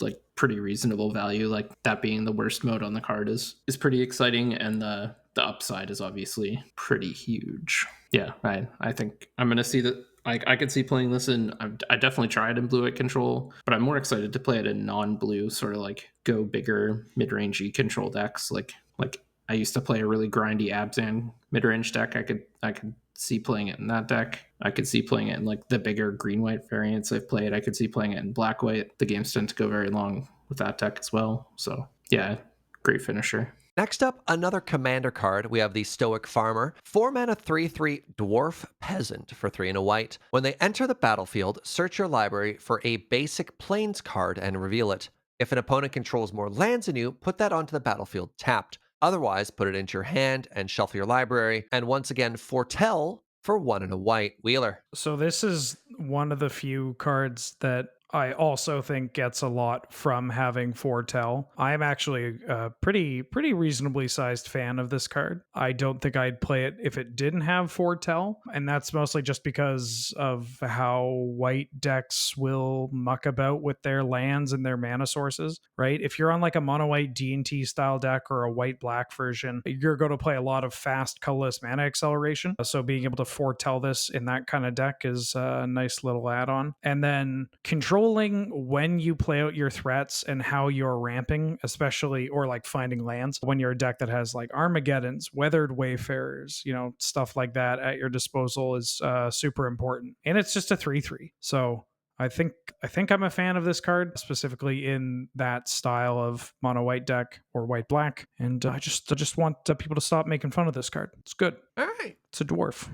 like pretty reasonable value. Like that being the worst mode on the card is pretty exciting, and the upside is obviously pretty huge. Yeah, I think I'm gonna see that. I could see playing this in. I definitely tried in blue-white control, but I'm more excited to play it in non-blue, sort of like go bigger mid-rangey control decks. Like I used to play a really grindy Abzan mid-range deck. I could see playing it in that deck. I could see playing it in like the bigger green-white variants I've played. I could see playing it in black-white. The games tend to go very long with that deck as well. So yeah, great finisher. Next up, another commander card. We have the Stoic Farmer. 4-mana 3/3 Dwarf Peasant for 3 and a white. When they enter the battlefield, search your library for a basic Plains card and reveal it. If an opponent controls more lands than you, put that onto the battlefield tapped. Otherwise, put it into your hand and shuffle your library. And once again, Fortel for 1 and a white. Wheeler. So this is one of the few cards that I also think gets a lot from having Fortel. I am actually a pretty reasonably sized fan of this card. I don't think I'd play it if it didn't have Fortel, and that's mostly just because of how white decks will muck about with their lands and their mana sources, right? If you're on like a mono white D&T style deck or a white black version, you're going to play a lot of fast colorless mana acceleration. So being able to foretell this in that kind of deck is a nice little add-on. And then controlling when you play out your threats and how you're ramping, especially, or like finding lands when you're a deck that has like Armageddons, Weathered Wayfarers, stuff like that at your disposal is super important. And it's just a 3/3. So I think I'm a fan of this card, specifically in that style of mono white deck or white black. And I just want people to stop making fun of this card. It's good. All right. It's a dwarf.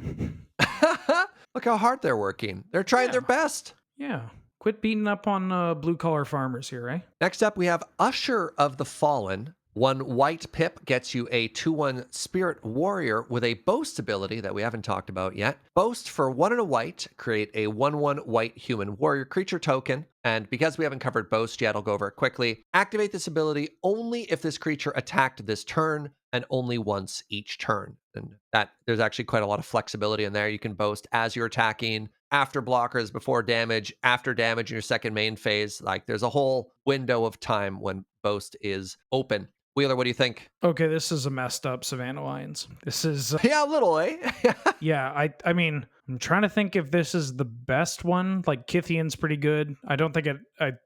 Look how hard they're working. They're trying their best. Yeah. Quit beating up on blue collar farmers here, eh? Next up, we have Usher of the Fallen. 1 white pip gets you a 2/1 Spirit Warrior with a Boast ability that we haven't talked about yet. Boast for 1 and a white, create a 1/1 white human warrior creature token. And because we haven't covered Boast yet, I'll go over it quickly. Activate this ability only if this creature attacked this turn and only once each turn. And that there's actually quite a lot of flexibility in there. You can boast as you're attacking, after blockers, before damage, after damage in your second main phase. Like there's a whole window of time when boast is open. Wheeler, what do you think? Okay, this is a messed up Savannah Lions. This is Yeah, a little, eh? yeah, I mean, I'm trying to think if this is the best one. Like Kithian's pretty good. I don't think it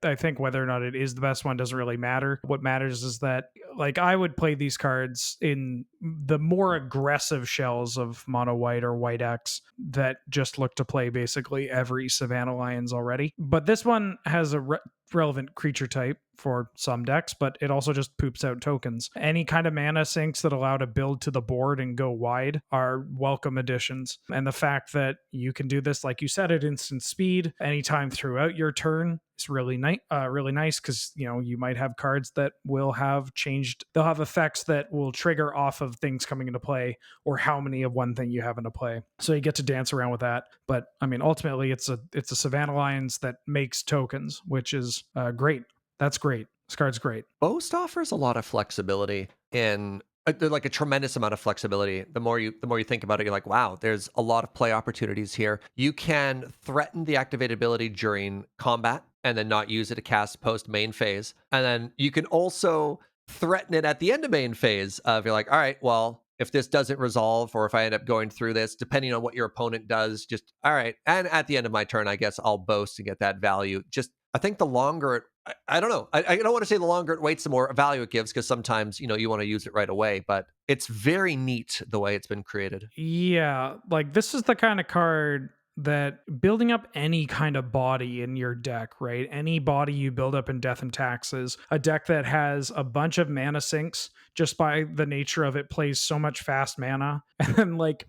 I think whether or not it is the best one doesn't really matter. What matters is that like I would play these cards in the more aggressive shells of mono white or white X that just look to play basically every Savannah Lions already. But this one has a relevant creature type for some decks, but it also just poops out tokens. Any kind of mana sinks that allow to build to the board and go wide are welcome additions. And the fact that you can do this, like you said, at instant speed anytime throughout your turn is really nice because you might have cards that will have changed. They'll have effects that will trigger off of things coming into play or how many of one thing you have into play. So you get to dance around with that. But I mean, ultimately, it's a Savannah Lions that makes tokens, which is great. That's great. This card's great. Boast offers a lot of flexibility in like a tremendous amount of flexibility. The more you think about it, you're like, wow, there's a lot of play opportunities here. You can threaten the activated ability during combat and then not use it to cast post main phase. And then you can also threaten it at the end of main phase of you're like, all right, well, if this doesn't resolve or if I end up going through this, depending on what your opponent does, just all right. And at the end of my turn, I guess I'll boast and get that value. Just I think the longer it, I don't know. I don't want to say the longer it waits, the more value it gives, because sometimes, you want to use it right away, but it's very neat the way it's been created. Yeah, like this is the kind of card that building up any kind of body in your deck, right? Any body you build up in Death and Taxes, a deck that has a bunch of mana sinks just by the nature of it plays so much fast mana and then like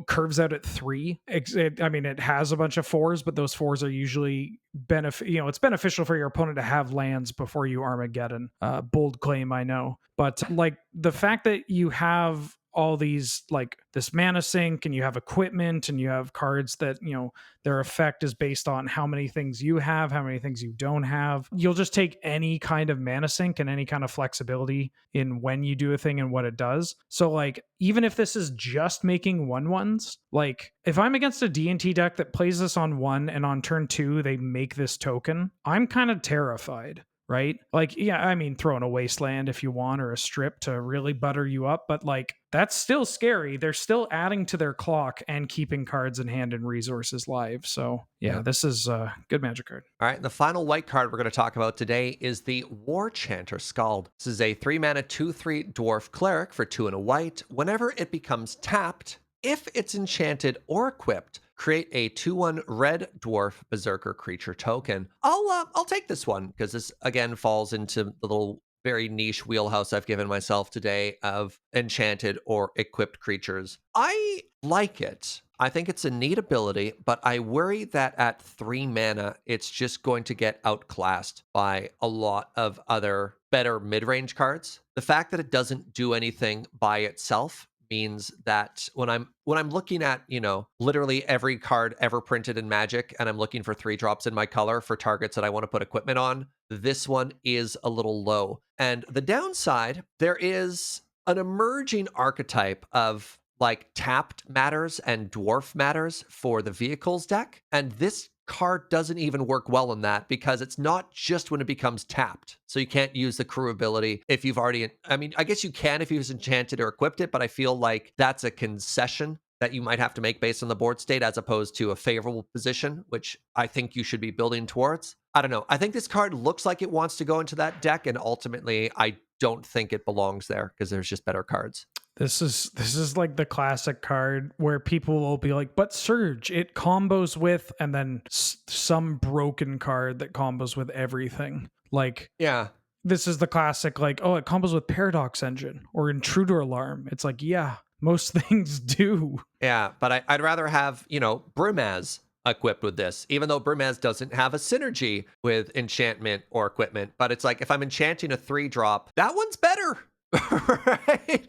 curves out at 3. It has a bunch of 4s, but those 4s are usually it's beneficial for your opponent to have lands before you Armageddon. Bold claim, I know. But like the fact that you have all these like this mana sink and you have equipment and you have cards that their effect is based on how many things you have, how many things you don't have. You'll just take any kind of mana sink and any kind of flexibility in when you do a thing and what it does. So like even if this is just making 1/1s, like if I'm against a D&T deck that plays this on 1 and on turn 2 they make this token, I'm kind of terrified. Right? Like, yeah, I mean, throw in a wasteland if you want or a strip to really butter you up, but like, that's still scary. They're still adding to their clock and keeping cards in hand and resources live. So, yeah. This is a good Magic card. All right, and the final white card we're going to talk about today is the War Chanter Scald. This is a 3-mana 2/3 dwarf cleric for 2 and a white. Whenever it becomes tapped, if it's enchanted or equipped, create a 2/1 red dwarf berserker creature token. I'll take this one because this again falls into the little very niche wheelhouse I've given myself today of enchanted or equipped creatures. I like it. I think it's a neat ability, but I worry that at 3 mana, it's just going to get outclassed by a lot of other better mid-range cards. The fact that it doesn't do anything by itself means that when I'm looking at, literally every card ever printed in Magic and I'm looking for 3-drops in my color for targets that I want to put equipment on, this one is a little low. And the downside, there is an emerging archetype of like tapped matters and dwarf matters for the vehicles deck. And this card doesn't even work well in that because it's not just when it becomes tapped. So you can't use the crew ability if you've already, I mean, I guess you can if you've enchanted or equipped it, but I feel like that's a concession that you might have to make based on the board state as opposed to a favorable position, which I think you should be building towards. I don't know. I think this card looks like it wants to go into that deck, and ultimately I don't think it belongs there because there's just better cards. This is like the classic card where people will be like, but Surge, it combos with, and then some broken card that combos with everything. Like, yeah, this is the classic, like, oh, it combos with Paradox Engine or Intruder Alarm. It's like, yeah, most things do. Yeah, but I'd rather have, Brimaz equipped with this, even though Brimaz doesn't have a synergy with enchantment or equipment. But it's like, if I'm enchanting a 3-drop, that one's better, right?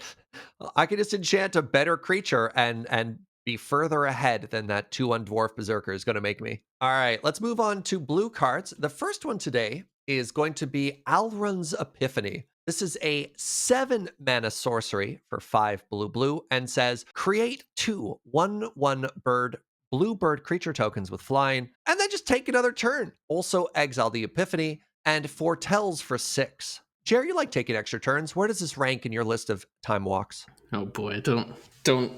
I can just enchant a better creature and be further ahead than that 2/1 Dwarf Berserker is going to make me. All right, let's move on to blue cards. The first one today is going to be Alrund's Epiphany. This is a 7-mana sorcery for 5 blue, and says create 2 1/1 bird blue bird creature tokens with flying, and then just take another turn. Also exile the Epiphany and foretells for 6. Jerry, you like taking extra turns. Where does this rank in your list of time walks? Oh boy, don't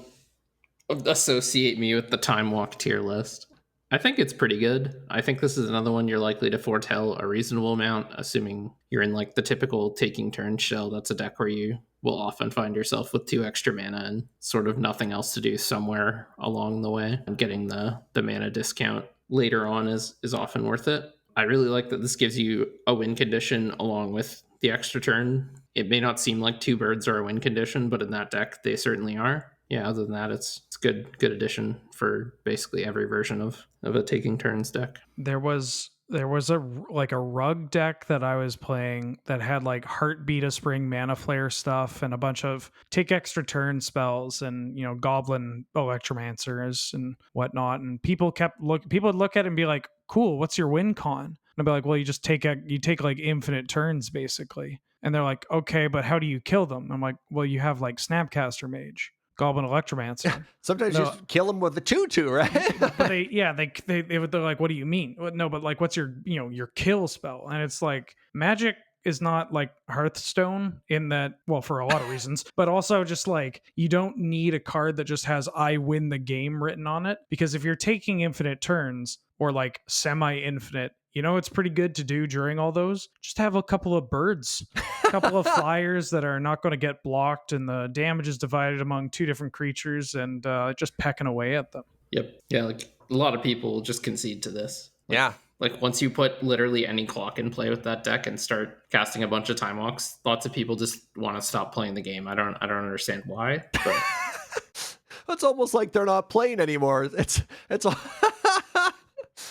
associate me with the time walk tier list. I think it's pretty good. I think this is another one you're likely to foretell a reasonable amount, assuming you're in like the typical taking turns shell. That's a deck where you will often find yourself with 2 extra mana and sort of nothing else to do somewhere along the way. And getting the mana discount later on is often worth it. I really like that this gives you a win condition along with the extra turn. It may not seem like 2 birds are a win condition, but in that deck they certainly are. Yeah, other than that, it's good addition for basically every version of a taking turns deck. There was a rug deck that I was playing that had like Heartbeat of Spring, Mana Flare stuff, and a bunch of take extra turn spells, and Goblin Electromancers and whatnot. And people would look at it and be like, "Cool, what's your win con?" And I'd be like, "Well, you just take like infinite turns basically." And they're like, "Okay, but how do you kill them?" I'm like, "Well, you have like Snapcaster Mage." Goblin Electromancer. Sometimes you just kill them with the 2/2, right? But they're like, what do you mean? No, but like, what's your kill spell? And it's like, Magic is not like Hearthstone in that, well, for a lot of reasons, but also just like, you don't need a card that just has I win the game written on it, because if you're taking infinite turns or like semi-infinite, it's pretty good to do during all those. Just have a couple of birds, a couple of flyers that are not going to get blocked, and the damage is divided among 2 different creatures, and just pecking away at them. Yep. Yeah, like a lot of people just concede to this. Yeah. Like once you put literally any clock in play with that deck and start casting a bunch of time walks, lots of people just want to stop playing the game. I don't understand why. But it's almost like they're not playing anymore. It's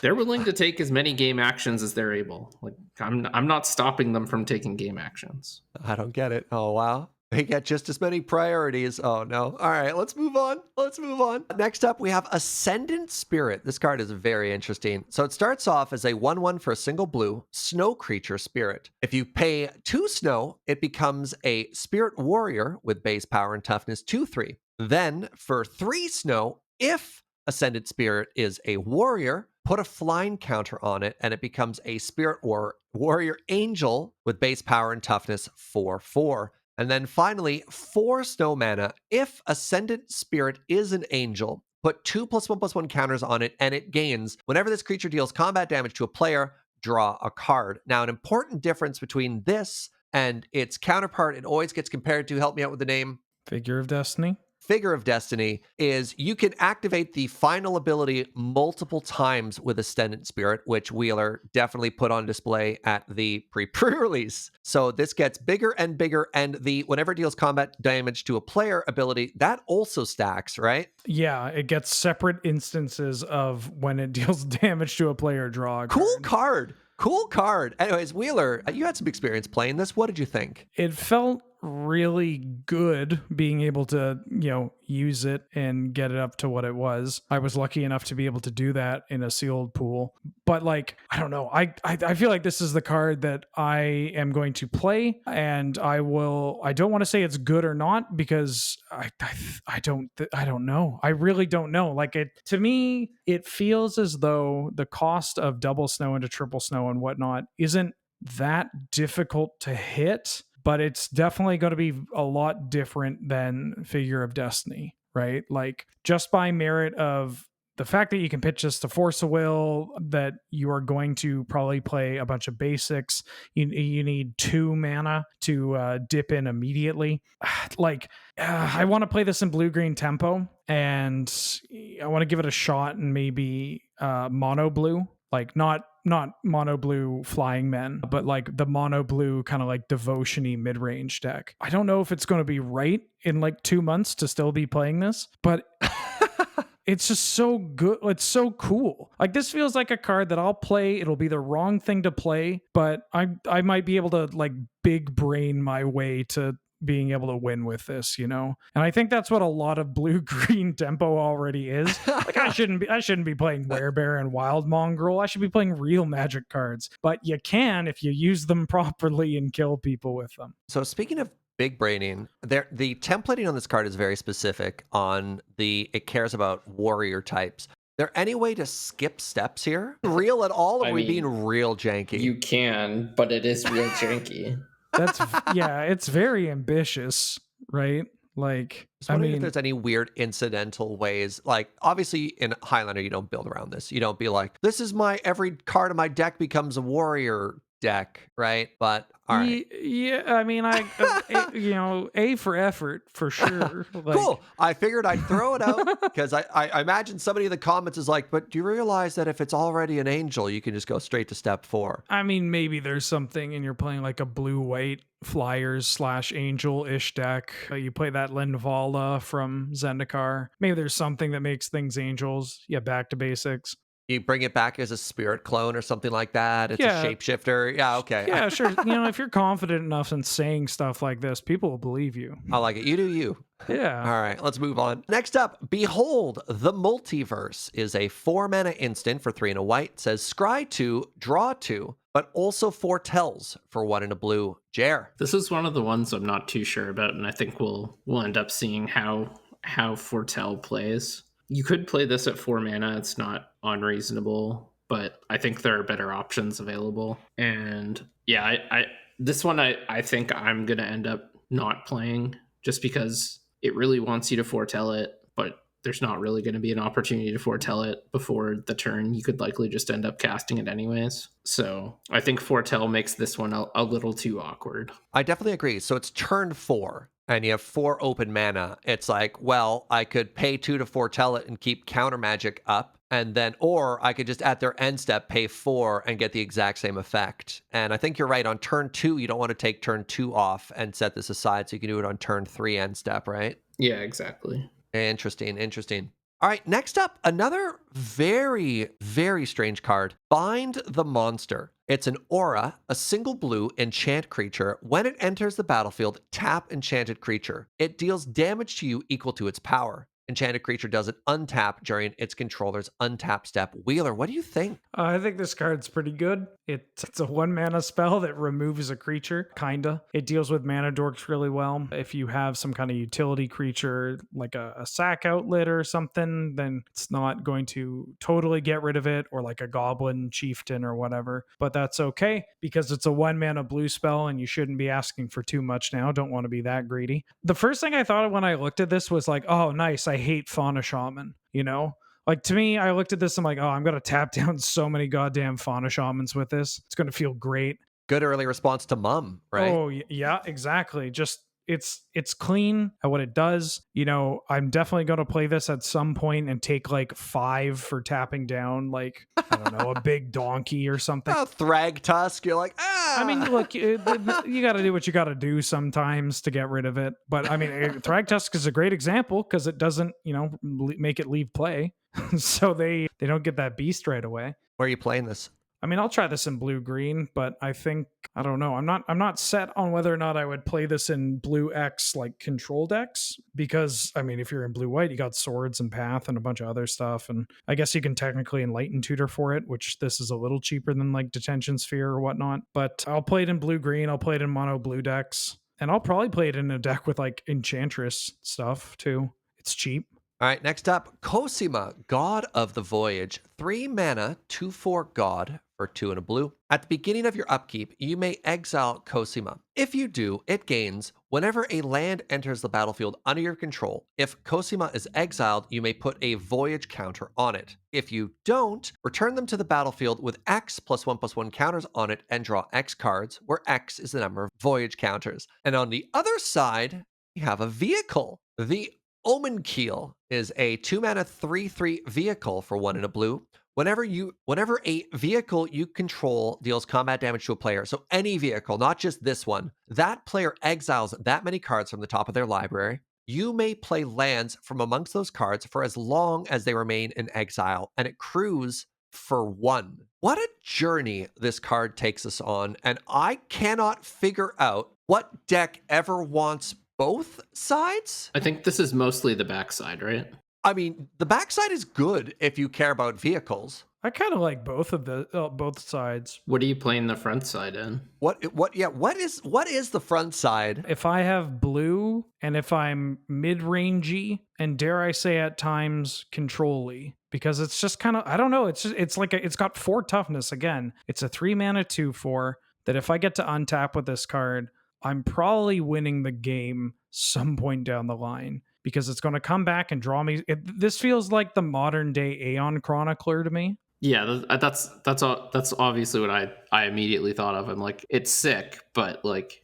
they're willing to take as many game actions as they're able. Like I'm not stopping them from taking game actions. I don't get it. Oh wow. They get just as many priorities. Oh no. All right, let's move on. Next up, we have Ascendant Spirit. This card is very interesting. So it starts off as a 1/1 for a single blue snow creature spirit. If you pay 2 snow, it becomes a spirit warrior with base power and toughness 2/3. Then for 3 snow, if Ascendant Spirit is a warrior, put a flying counter on it, and it becomes a spirit warrior angel with base power and toughness 4/4. And then finally, 4 snow mana. If Ascendant Spirit is an angel, put 2 +1/+1 counters on it, and it gains whenever this creature deals combat damage to a player, draw a card. Now, an important difference between this and its counterpart, it always gets compared to, help me out with the name, Figure of Destiny. Figure of Destiny, is you can activate the final ability multiple times with Ascendant Spirit, which Wheeler definitely put on display at the pre-release. So this gets bigger and bigger, and the whenever it deals combat damage to a player ability, that also stacks, right? Yeah, it gets separate instances of when it deals damage to a player, draw a card. Cool card. Anyways, Wheeler, you had some experience playing this. What did you think? It felt really good being able to, use it and get it up to what it was. I was lucky enough to be able to do that in a sealed pool. But like, I don't know. I feel like this is the card that I am going to play, and I don't want to say it's good or not, because I don't know. I really don't know. Like, to me, it feels as though the cost of double snow into triple snow and whatnot isn't that difficult to hit, but it's definitely going to be a lot different than Figure of Destiny, right? Like, just by merit of the fact that you can pitch this to Force of Will, that you are going to probably play a bunch of basics. You need 2 mana to dip in immediately. I want to play this in blue-green tempo, and I want to give it a shot and maybe mono blue, like not mono blue flying men, but like the mono blue kind of like devotion-y mid-range deck. I don't know if it's going to be right in like 2 months to still be playing this, but it's just so good. It's so cool. Like, this feels like a card that I'll play. It'll be the wrong thing to play, but I might be able to like big brain my way to being able to win with this, And I think that's what a lot of blue-green tempo already is. Like, I shouldn't be playing Werebear and Wild Mongrel. I should be playing real Magic cards. But you can if you use them properly and kill people with them. So speaking of big braining, the templating on this card is very specific on it cares about warrior types. There any way to skip steps here? Real at all, or are we being real janky? You can, but it is real janky. It's very ambitious, right? Like, I mean, if there's any weird incidental ways, like obviously in Highlander, you don't build around this. You don't be like, this is every card in my deck becomes a warrior deck, right? But all right. Yeah, I mean, A for effort for sure. Like, cool. I figured I'd throw it out because I imagine somebody in the comments is like, but do you realize that if it's already an angel, you can just go straight to step 4? I mean, maybe there's something and you're playing like a blue-white Flyers / Angel-ish deck. You play that Linvala from Zendikar. Maybe there's something that makes things angels. Yeah, back to basics. You bring it back as a spirit clone or something like that. It's a shapeshifter. Yeah, okay. Yeah, sure. If you're confident enough in saying stuff like this, people will believe you. I like it. You do you. Yeah. All right, let's move on. Next up, Behold the Multiverse is a 4-mana instant for 3 and a white. It says scry 2, draw 2, but also foretells for 1 and a blue. Jer. This is one of the ones I'm not too sure about, and I think we'll end up seeing how Fortel plays. You could play this at 4 mana. It's not unreasonable, but I think there are better options available. And yeah, this one I think I'm going to end up not playing just because it really wants you to foretell it, but there's not really going to be an opportunity to foretell it before the turn. You could likely just end up casting it anyways. So I think foretell makes this one a little too awkward. I definitely agree. So it's turn 4. And you have 4 open mana. It's like, well, I could pay 2 to foretell it and keep counter magic up, and then, or I could just at their end step pay 4 and get the exact same effect. And I think you're right. On turn 2, you don't want to take turn 2 off and set this aside, so you can do it on turn 3 end step, right? Yeah, exactly. Interesting. All right, next up, another very, very strange card, Bind the Monster. It's an aura, a single blue enchant creature. When it enters the battlefield, tap enchanted creature. It deals damage to you equal to its power. Enchanted creature doesn't untap during its controller's untap step. Wheeler, what do you think? I think this card's pretty good. It's a 1 mana spell that removes a creature, kinda. It deals with mana dorks really well. If you have some kind of utility creature, like a sack outlet or something, then it's not going to totally get rid of it, or like a goblin chieftain or whatever. But that's okay, because it's a 1 mana blue spell and you shouldn't be asking for too much now. Don't want to be that greedy. The first thing I thought of when I looked at this was like, oh, nice. I hate Fauna Shaman, Like, to me, I looked at this, I'm like, oh, I'm going to tap down so many goddamn Fauna Shamans with this. It's going to feel great. Good early response to Mum, right? Oh, yeah, exactly. Just, it's clean at what it does. I'm definitely going to play this at some point and take like 5 for tapping down, like, I don't know, a big donkey or something. Oh, Thragtusk, you're like, I mean, look, you got to do what you got to do sometimes to get rid of it. But I mean, Thragtusk is a great example because it doesn't, make it leave play. So they don't get that beast right away. Where are you playing this? I mean, I'll try this in blue-green, but I think, I don't know. I'm not set on whether or not I would play this in blue X, like control decks, because I mean, if you're in blue-white, you got swords and path and a bunch of other stuff, and I guess you can technically enlighten tutor for it, which this is a little cheaper than like detention sphere or whatnot. But I'll play it in blue-green. I'll play it in mono blue decks, and I'll probably play it in a deck with like Enchantress stuff too. It's cheap. All right, next up, Cosima, God of the Voyage. 3 mana, 2/4 God for 2 and a blue. At the beginning of your upkeep, you may exile Cosima. If you do, it gains whenever a land enters the battlefield under your control. If Cosima is exiled, you may put a Voyage counter on it. If you don't, return them to the battlefield with X +1/+1 counters on it and draw X cards, where X is the number of Voyage counters. And on the other side, you have a vehicle. The Omen Keel is a 2 mana 3/3 vehicle for 1 and a blue. Whenever a vehicle you control deals combat damage to a player, so any vehicle, not just this one, that player exiles that many cards from the top of their library. You may play lands from amongst those cards for as long as they remain in exile, and it accrues for 1. What a journey this card takes us on, and I cannot figure out what deck ever wants both sides. I think this is mostly the backside, right? I mean, the backside is good if you care about vehicles. I kind of like both sides. What are you playing the front side in? What is the front side? If I have blue and if I'm mid-rangey and dare I say at times control-y, because it's just kind of, I don't know, it's got 4 toughness again. It's a 3 mana 2/4 that if I get to untap with this card, I'm probably winning the game some point down the line, because it's going to come back and draw me. This feels like the modern day Aeon Chronicler to me. Yeah, that's obviously what I immediately thought of. I'm like, it's sick, but like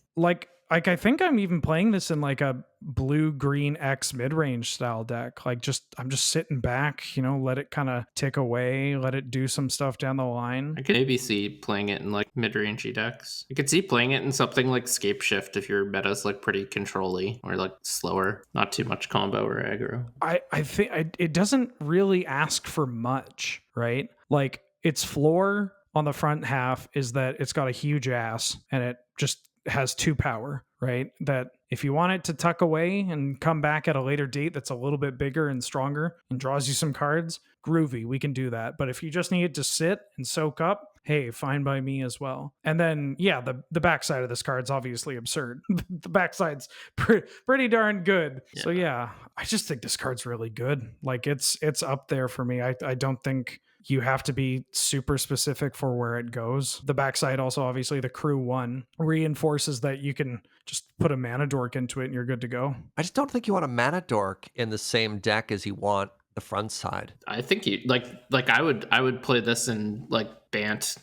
I think I'm even playing this in like a blue green X mid-range style deck. Like I'm just sitting back, let it kind of tick away, let it do some stuff down the line. I could maybe see playing it in like mid-rangey decks. I could see playing it in something like Scape Shift if your meta's like pretty control-y or like slower, not too much combo or aggro. I think it doesn't really ask for much, right? Like its floor on the front half is that it's got a huge ass and it just has 2 power, right? That if you want it to tuck away and come back at a later date that's a little bit bigger and stronger and draws you some cards, groovy, we can do that. But if you just need it to sit and soak up, hey, fine by me as well. And then, yeah, the backside of this card's obviously absurd. The backside's pretty darn good. Yeah. So yeah, I just think this card's really good. Like it's up there for me. I don't think you have to be super specific for where it goes. The backside also, obviously, the crew 1 reinforces that you can just put a mana dork into it and you're good to go. I just don't think you want a mana dork in the same deck as you want the front side. I think you like I would play this in like Bant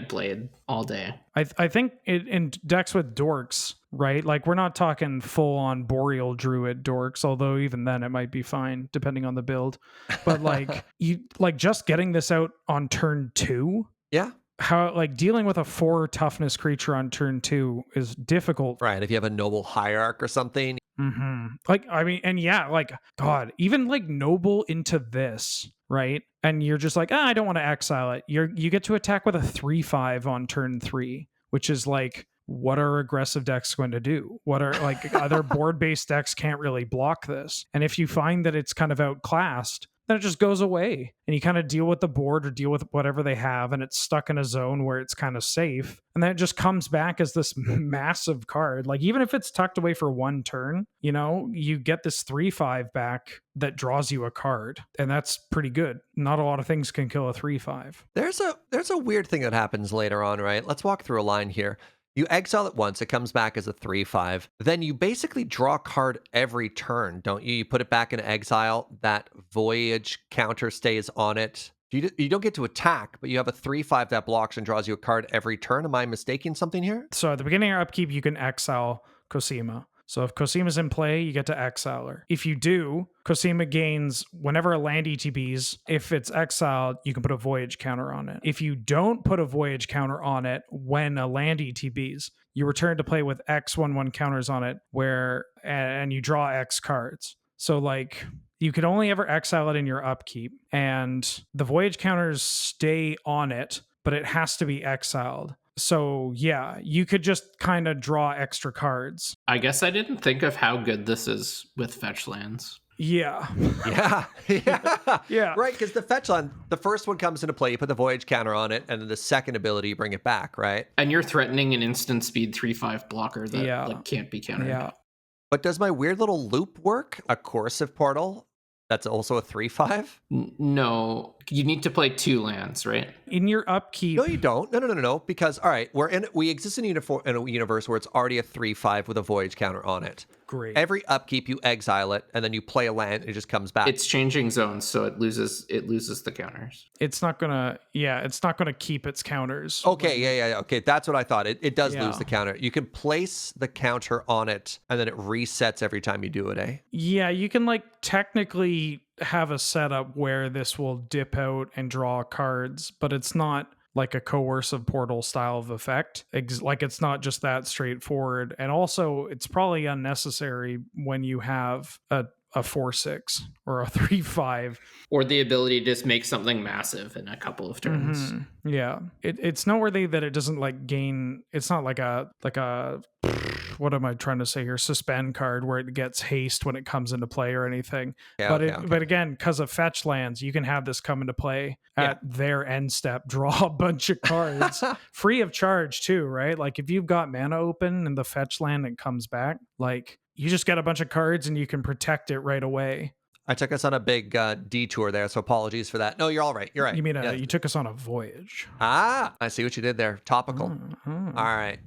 Blade all day. I think in decks with dorks, right? Like we're not talking full on Boreal Druid dorks, although even then it might be fine depending on the build. But like you like just getting this out on turn 2. Yeah. How like dealing with a 4 toughness creature on turn 2 is difficult. Right. If you have a noble hierarch or something. Mm-hmm. Like, I mean, and yeah, like, God, even like noble into this, right? And you're just like, I don't want to exile it. You get to attack with a 3/5 on turn 3, which is like, what are aggressive decks going to do? What are like other board-based decks can't really block this. And if you find that it's kind of outclassed, then it just goes away and you kind of deal with the board or deal with whatever they have and it's stuck in a zone where it's kind of safe. And then it just comes back as this massive card. Like even if it's tucked away for 1 turn, you get this 3/5 back that draws you a card. And that's pretty good. Not a lot of things can kill a 3/5. There's a weird thing that happens later on, right? Let's walk through a line here. You exile it once, it comes back as a 3/5. Then you basically draw a card every turn, don't you? You put it back in exile, that Voyage counter stays on it. You don't get to attack, but you have a 3/5 that blocks and draws you a card every turn. Am I mistaking something here? So at the beginning of your upkeep, you can exile Cosima. So if Cosima's in play, you get to exile her. If you do, Cosima gains whenever a land ETBs. If it's exiled, you can put a Voyage counter on it. If you don't put a Voyage counter on it when a land ETBs, you return to play with X/1/1 counters on it, and you draw X cards. So like you could only ever exile it in your upkeep, and the Voyage counters stay on it, but it has to be exiled. So yeah, you could just kind of draw extra cards. I guess I didn't think of how good this is with fetch lands. Yeah. Yeah. Yeah. Yeah. Right, because the fetch land, the first one comes into play, you put the Voyage counter on it, and then the second ability, you bring it back, right? And you're threatening an instant speed 3/5 blocker that Yeah. like can't be countered. Yeah. But does my weird little loop work? A Coercive Portal? That's also a 3/5? No, you need to play 2 lands, right? In your upkeep. No, you don't. No. Because, all right, we exist in a universe where it's already a 3/5 with a Voyage counter on it. Great. Every upkeep, you exile it, and then you play a land, and it just comes back. It's changing zones, so it loses the counters. It's not gonna keep its counters. Okay, yeah. Okay, that's what I thought. It does lose Yeah. the counter. You can place the counter on it, and then it resets every time you do it, eh? Yeah, you can like technically have a setup where this will dip out and draw cards, but it's not like a coercive portal style of effect. Like it's not just that straightforward. And also it's probably unnecessary when you have a 4/6 or a 3/5. Or the ability to just make something massive in a couple of turns. Yeah. It's noteworthy that it doesn't like gain, it's not like a what am I trying to say here? Suspend card where it gets haste when it comes into play or anything. Yeah, But again, because of fetch lands, you can have this come into play at their end step, draw a bunch of cards free of charge too, right? Like if you've got mana open and the fetch land and comes back, like you just get a bunch of cards and you can protect it right away. I took us on a big detour there, so apologies for that. No, you're all right. You're right. You mean Yeah. you took us on a voyage? Ah, I see what you did there. Topical. All right.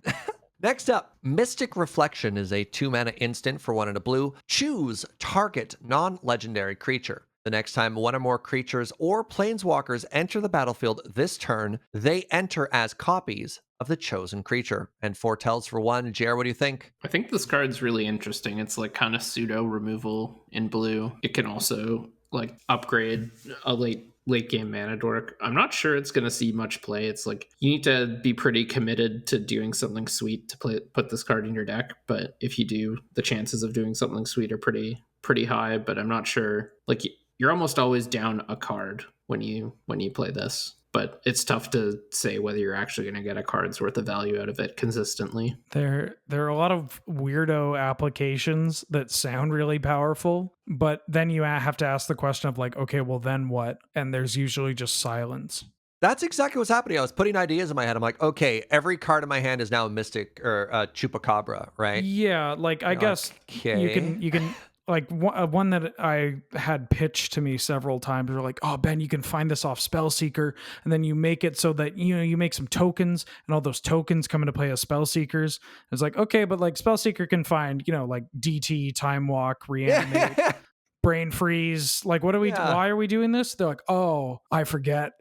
Next up, Mystic Reflection is a 2-mana instant for 1 and a blue. Choose target non-legendary creature. The next time one or more creatures or planeswalkers enter the battlefield this turn, they enter as copies of the chosen creature. And Fortel's for 1. Jer, what do you think? I think this card's really interesting. It's like kind of pseudo removal in blue. It can also like upgrade a late game mana dork. I'm not sure it's going to see much play. It's like you need to be pretty committed to doing something sweet to put this card in your deck. But if you do, the chances of doing something sweet are pretty high. But I'm not sure. Like you're almost always down a card when you play this. But it's tough to say whether you're actually going to get a card's worth of value out of it consistently. There are a lot of weirdo applications that sound really powerful, but then you have to ask the question of like, okay, well then what? And there's usually just silence. That's exactly what's happening. I was putting ideas in my head. I'm like, okay, every card in my hand is now a Mystic or a Chupacabra, right? Yeah, like I guess Okay. you can like one that I had pitched to me several times were like, oh, Ben, you can find this off Spellseeker, and then you make it so that, you know, you make some tokens, and all those tokens come into play as Spellseekers. It's like, okay, but like Spellseeker can find, you know, like DT, Time Walk, Reanimate, Brain Freeze. Like, what are we? Yeah. Why are we doing this? They're like, oh, I forget.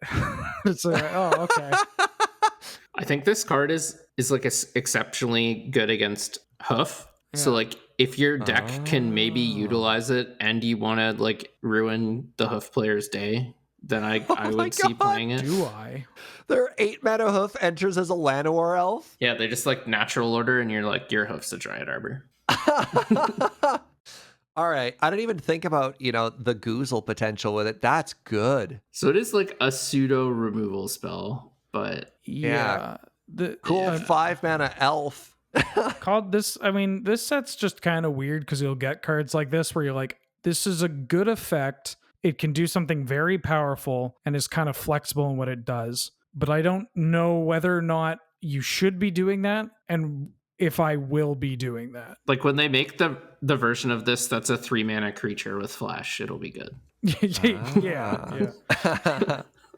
It's like, oh, okay. I think this card is like exceptionally good against Hoof. Yeah. So like if your deck can maybe utilize it and you want to like ruin the Hoof player's day, then I would see playing it. Do I? Their 8-mana Hoof enters as a Llanowar elf. Yeah, they just like natural order and you're like, your Hoof's a Dryad Arbor. All right. I didn't even think about, you know, the Goozle potential with it. That's good. So it is like a pseudo removal spell, but Yeah. Cool 5-mana elf. Called this, I mean, this set's just kind of weird because you'll get cards like this where you're like, this is a good effect. It can do something very powerful and is kind of flexible in what it does. But I don't know whether or not you should be doing that and if I will be doing that. like when they make the version of this that's a 3-mana creature with flash, it'll be good. Yeah.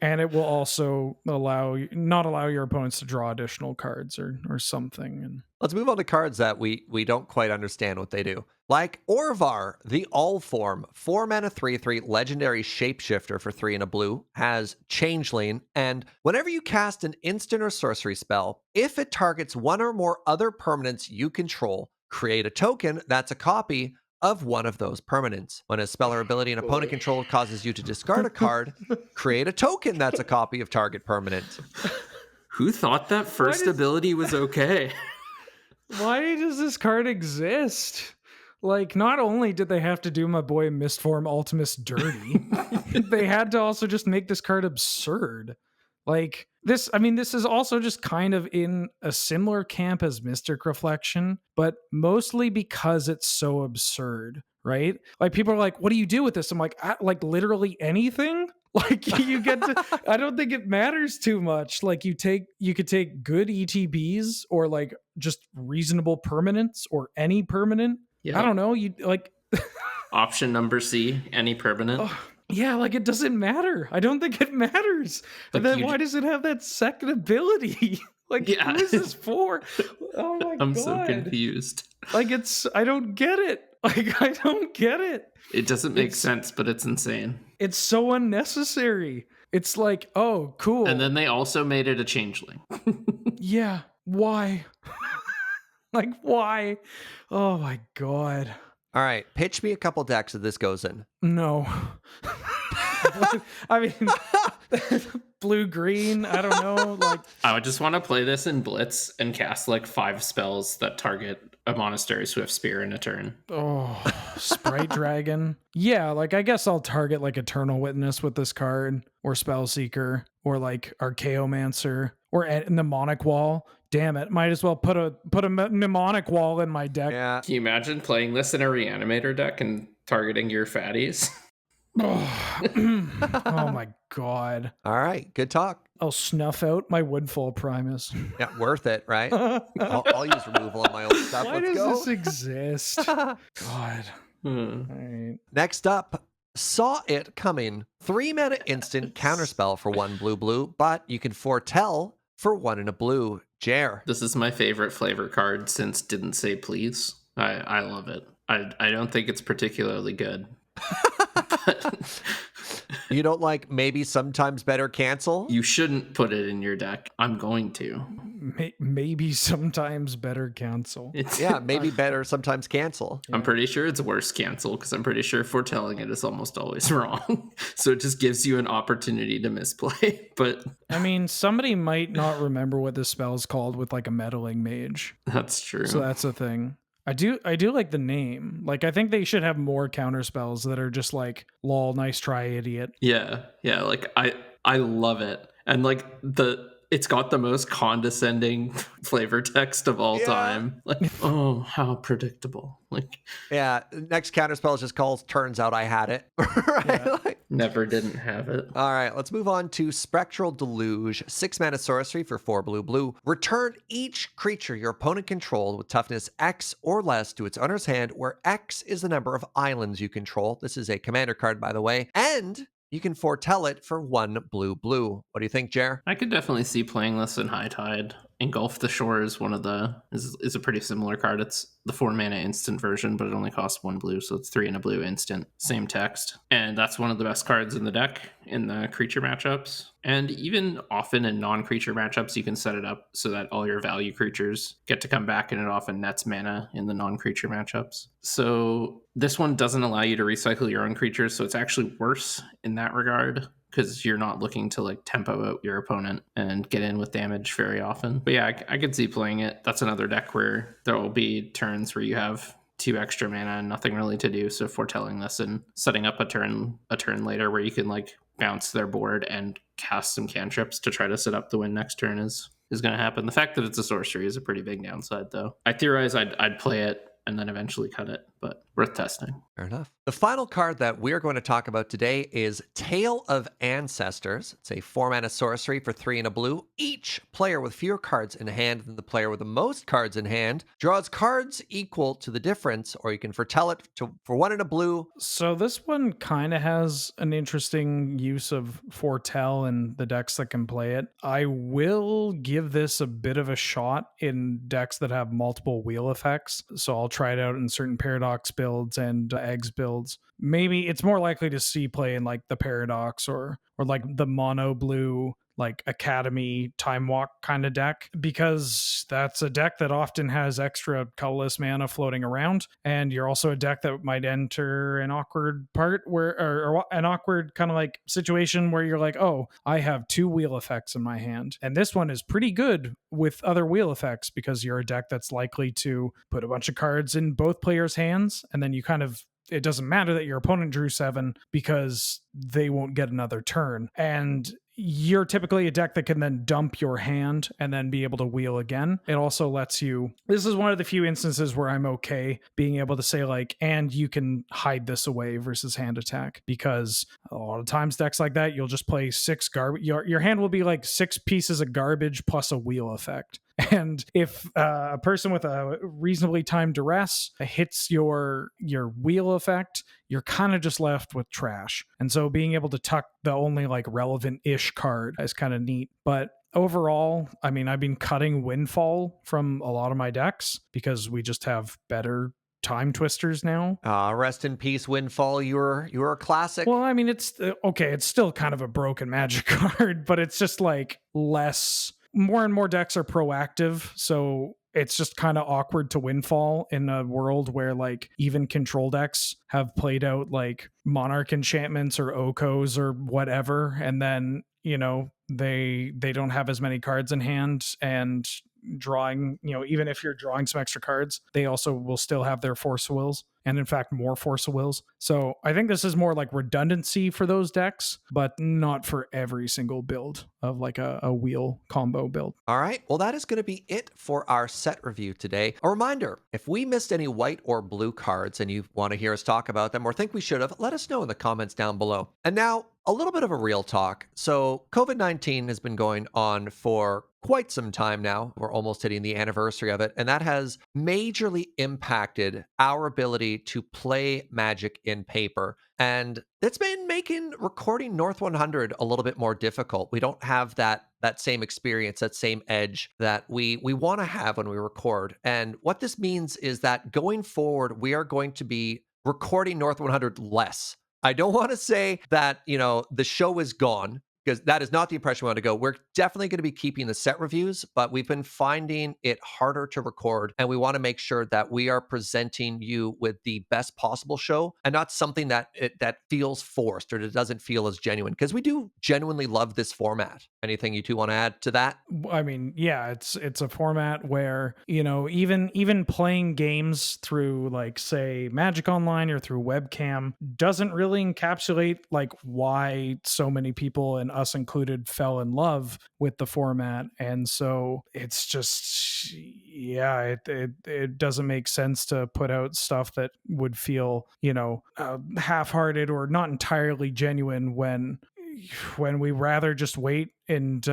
And it will also not allow your opponents to draw additional cards or something. And Let's move on to cards that we don't quite understand what they do. Like Orvar, the All-Form, 4-mana 3/3 legendary shapeshifter for 3 and a blue, has Changeling, and whenever you cast an instant or sorcery spell, if it targets one or more other permanents you control, create a token that's a copy of one of those permanents. When a spell or ability an opponent controls causes you to discard a card, create a token that's a copy of target permanent. Who thought that first ability was okay? why does this card exist? Like, not only did they have to do my boy Mistform Ultimus dirty, they had to also just make this card absurd. Like, This is also just kind of in a similar camp as Mystic Reflection, but mostly because it's so absurd, right? Like people are like, "What do you do with this?" I'm like, like literally anything." Like you get to, I don't think it matters too much. Like you could take good ETBs or like just reasonable permanents or any permanent. Yeah. I don't know. You like Option number C, any permanent. yeah, like it doesn't matter. I don't think it matters. Like, And then why does it have that second ability? Like Yeah. who is this for? Oh my god. I'm so confused. Like I don't get it. Like I don't get it. It doesn't make sense, but it's insane. It's so unnecessary. It's like, oh, cool. And then they also made it a changeling. Yeah, why? Like why? Oh my god. All right, pitch me a couple decks that this goes in. No. I mean, blue green. I don't know. Like I would just want to play this in Blitz and cast like 5 spells that target a Monastery Swift Spear in a turn. oh, Sprite Dragon. Yeah, like I guess I'll target like Eternal Witness with this card, or Spellseeker, or like Archaeomancer, or Mnemonic Wall. Damn it! Might as well put a Mnemonic Wall in my deck. Yeah. Can you imagine playing this in a Reanimator deck and targeting your fatties? Oh my god. All right, good talk. I'll snuff out my Woodfall Primus. Yeah, worth it, right? I'll use removal on my own stuff. Why Let's does go. this exist? God. All right. Next up, Saw It Coming. 3-mana instant counterspell for 1 blue, but you can foretell for 1 and a blue. Jer. This is my favorite flavor card since Didn't Say Please. I love it. I don't think it's particularly good. You don't like maybe sometimes better cancel? You shouldn't put it in your deck. I'm going to. Maybe sometimes better cancel. Yeah, maybe better sometimes cancel. I'm pretty sure it's worse cancel because I'm pretty sure foretelling it is almost always wrong. So it just gives you an opportunity to misplay. But I mean, somebody might not remember what this spell's called with like a meddling mage. that's true. So that's a thing. I do like the name. Like I think they should have more counter spells that are just like lol, nice try, idiot. Yeah. Like I love it. And like it's got the most condescending flavor text of all time. Like, oh, how predictable. Like, yeah, next counterspell is just called Turns Out I Had It. Right? Yeah. Like, never didn't have it. all right, let's move on to Spectral Deluge. 6-mana sorcery for 4 blue. Return each creature your opponent controlled with toughness X or less to its owner's hand, where X is the number of islands you control. This is a commander card, by the way. And you can foretell it for 1 blue. What do you think, Jer? I could definitely see playing this in High Tide. Engulf the Shore is is a pretty similar card. It's the 4-mana instant version, but it only costs 1 blue, so it's 3 and a blue instant. Same text. And that's one of the best cards in the deck in the creature matchups. And even often in non-creature matchups, you can set it up so that all your value creatures get to come back, and it often nets mana in the non-creature matchups. So this one doesn't allow you to recycle your own creatures, so it's actually worse in that regard, because you're not looking to like tempo out your opponent and get in with damage very often. But yeah, I could see playing it. That's another deck where there will be turns where you have 2 extra mana and nothing really to do. So foretelling this and setting up a turn later where you can like bounce their board and cast some cantrips to try to set up the win next turn is going to happen. The fact that it's a sorcery is a pretty big downside, though. I theorize I'd play it and then eventually cut it, but worth testing. Fair enough. The final card that we're going to talk about today is Tale of Ancestors. It's a 4-mana sorcery for 3 and a blue. Each player with fewer cards in hand than the player with the most cards in hand draws cards equal to the difference, or you can foretell it for 1 and a blue. So this one kind of has an interesting use of foretell and the decks that can play it. I will give this a bit of a shot in decks that have multiple wheel effects. So I'll try it out in certain Paradox builds and eggs builds. Maybe it's more likely to see play in like the Paradox or like the mono blue like Academy Time Walk kind of deck, because that's a deck that often has extra colorless mana floating around, and you're also a deck that might enter an awkward part where or an awkward kind of like situation where you're like, oh, I have 2 wheel effects in my hand, and this one is pretty good with other wheel effects because you're a deck that's likely to put a bunch of cards in both players' hands, and then you kind of, it doesn't matter that your opponent drew 7 because they won't get another turn. And you're typically a deck that can then dump your hand and then be able to wheel again. It also lets you, this is one of the few instances where I'm okay being able to say like, and you can hide this away versus hand attack, because a lot of times decks like that, you'll just play 6 garbage. Your hand will be like 6 pieces of garbage plus a wheel effect. And if a person with a reasonably timed duress hits your wheel effect, you're kind of just left with trash. And so being able to tuck the only like relevant-ish card is kind of neat. But overall, I mean, I've been cutting Windfall from a lot of my decks because we just have better time twisters now. Rest in peace, Windfall. You were a classic. Well, I mean, it's okay. It's still kind of a broken Magic card, but it's just like less. More and more decks are proactive, so it's just kind of awkward to Windfall in a world where like even control decks have played out like Monarch enchantments or Okos or whatever, and then they don't have as many cards in hand, and drawing, even if you're drawing some extra cards, they also will still have their Force of Wills, and in fact more Force of Wills. So I think this is more like redundancy for those decks, but not for every single build of like a wheel combo build. All right, well, that is going to be it for our set review today. A reminder, if we missed any white or blue cards and you want to hear us talk about them or think we should have, let us know in the comments down below. And now, a little bit of a real talk. So COVID-19 has been going on for quite some time now. We're almost hitting the anniversary of it, and that has majorly impacted our ability to play Magic in paper. And it's been making recording North 100 a little bit more difficult. We don't have that same experience, that same edge that we want to have when we record. And what this means is that going forward, we are going to be recording North 100 less. I don't want to say that, the show is gone, because that is not the impression we want to go. We're definitely going to be keeping the set reviews, but we've been finding it harder to record, and we want to make sure that we are presenting you with the best possible show and not something that feels forced or that doesn't feel as genuine, because we do genuinely love this format. Anything you two want to add to that? I mean, yeah, it's a format where, even playing games through like say Magic Online or through webcam doesn't really encapsulate like why so many people, and us included, fell in love with the format. And so it's just, yeah, it doesn't make sense to put out stuff that would feel, half-hearted or not entirely genuine when we rather just wait and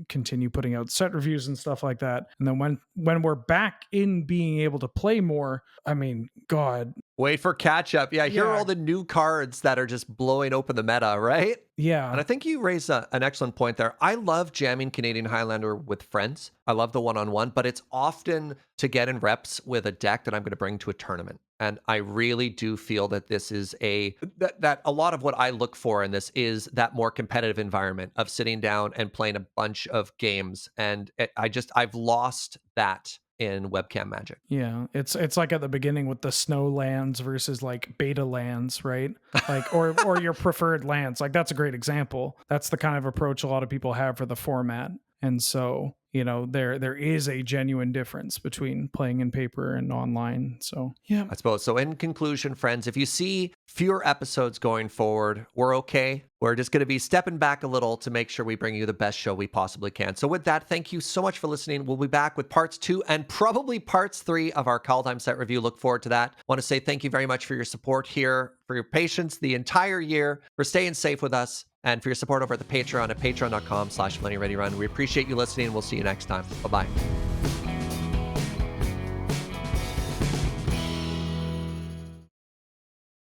continue putting out set reviews and stuff like that. And then when we're back in being able to play more, I mean, God, wait for catch up. Yeah, here are all the new cards that are just blowing open the meta, right? Yeah. And I think you raised an excellent point there. I love jamming Canadian Highlander with friends. I love the one-on-one, but it's often to get in reps with a deck that I'm going to bring to a tournament. And I really do feel that this is that a lot of what I look for in this is that more competitive environment of sitting down and playing a bunch of games. And I've lost that in webcam Magic. Yeah, it's like at the beginning with the snow lands versus like beta lands, right? Like or your preferred lands. Like that's a great example. That's the kind of approach a lot of people have for the format. And so, there is a genuine difference between playing in paper and online. So, yeah. I suppose. So in conclusion, friends, if you see fewer episodes going forward, we're okay. We're just going to be stepping back a little to make sure we bring you the best show we possibly can. So with that, thank you so much for listening. We'll be back with parts 2 and probably parts 3 of our Kaldheim set review. Look forward to that. Want to say thank you very much for your support here, for your patience the entire year, for staying safe with us, and for your support over at the Patreon at patreon.com/MoneyReadyRun. We appreciate you listening. We'll see you next time. Bye-bye.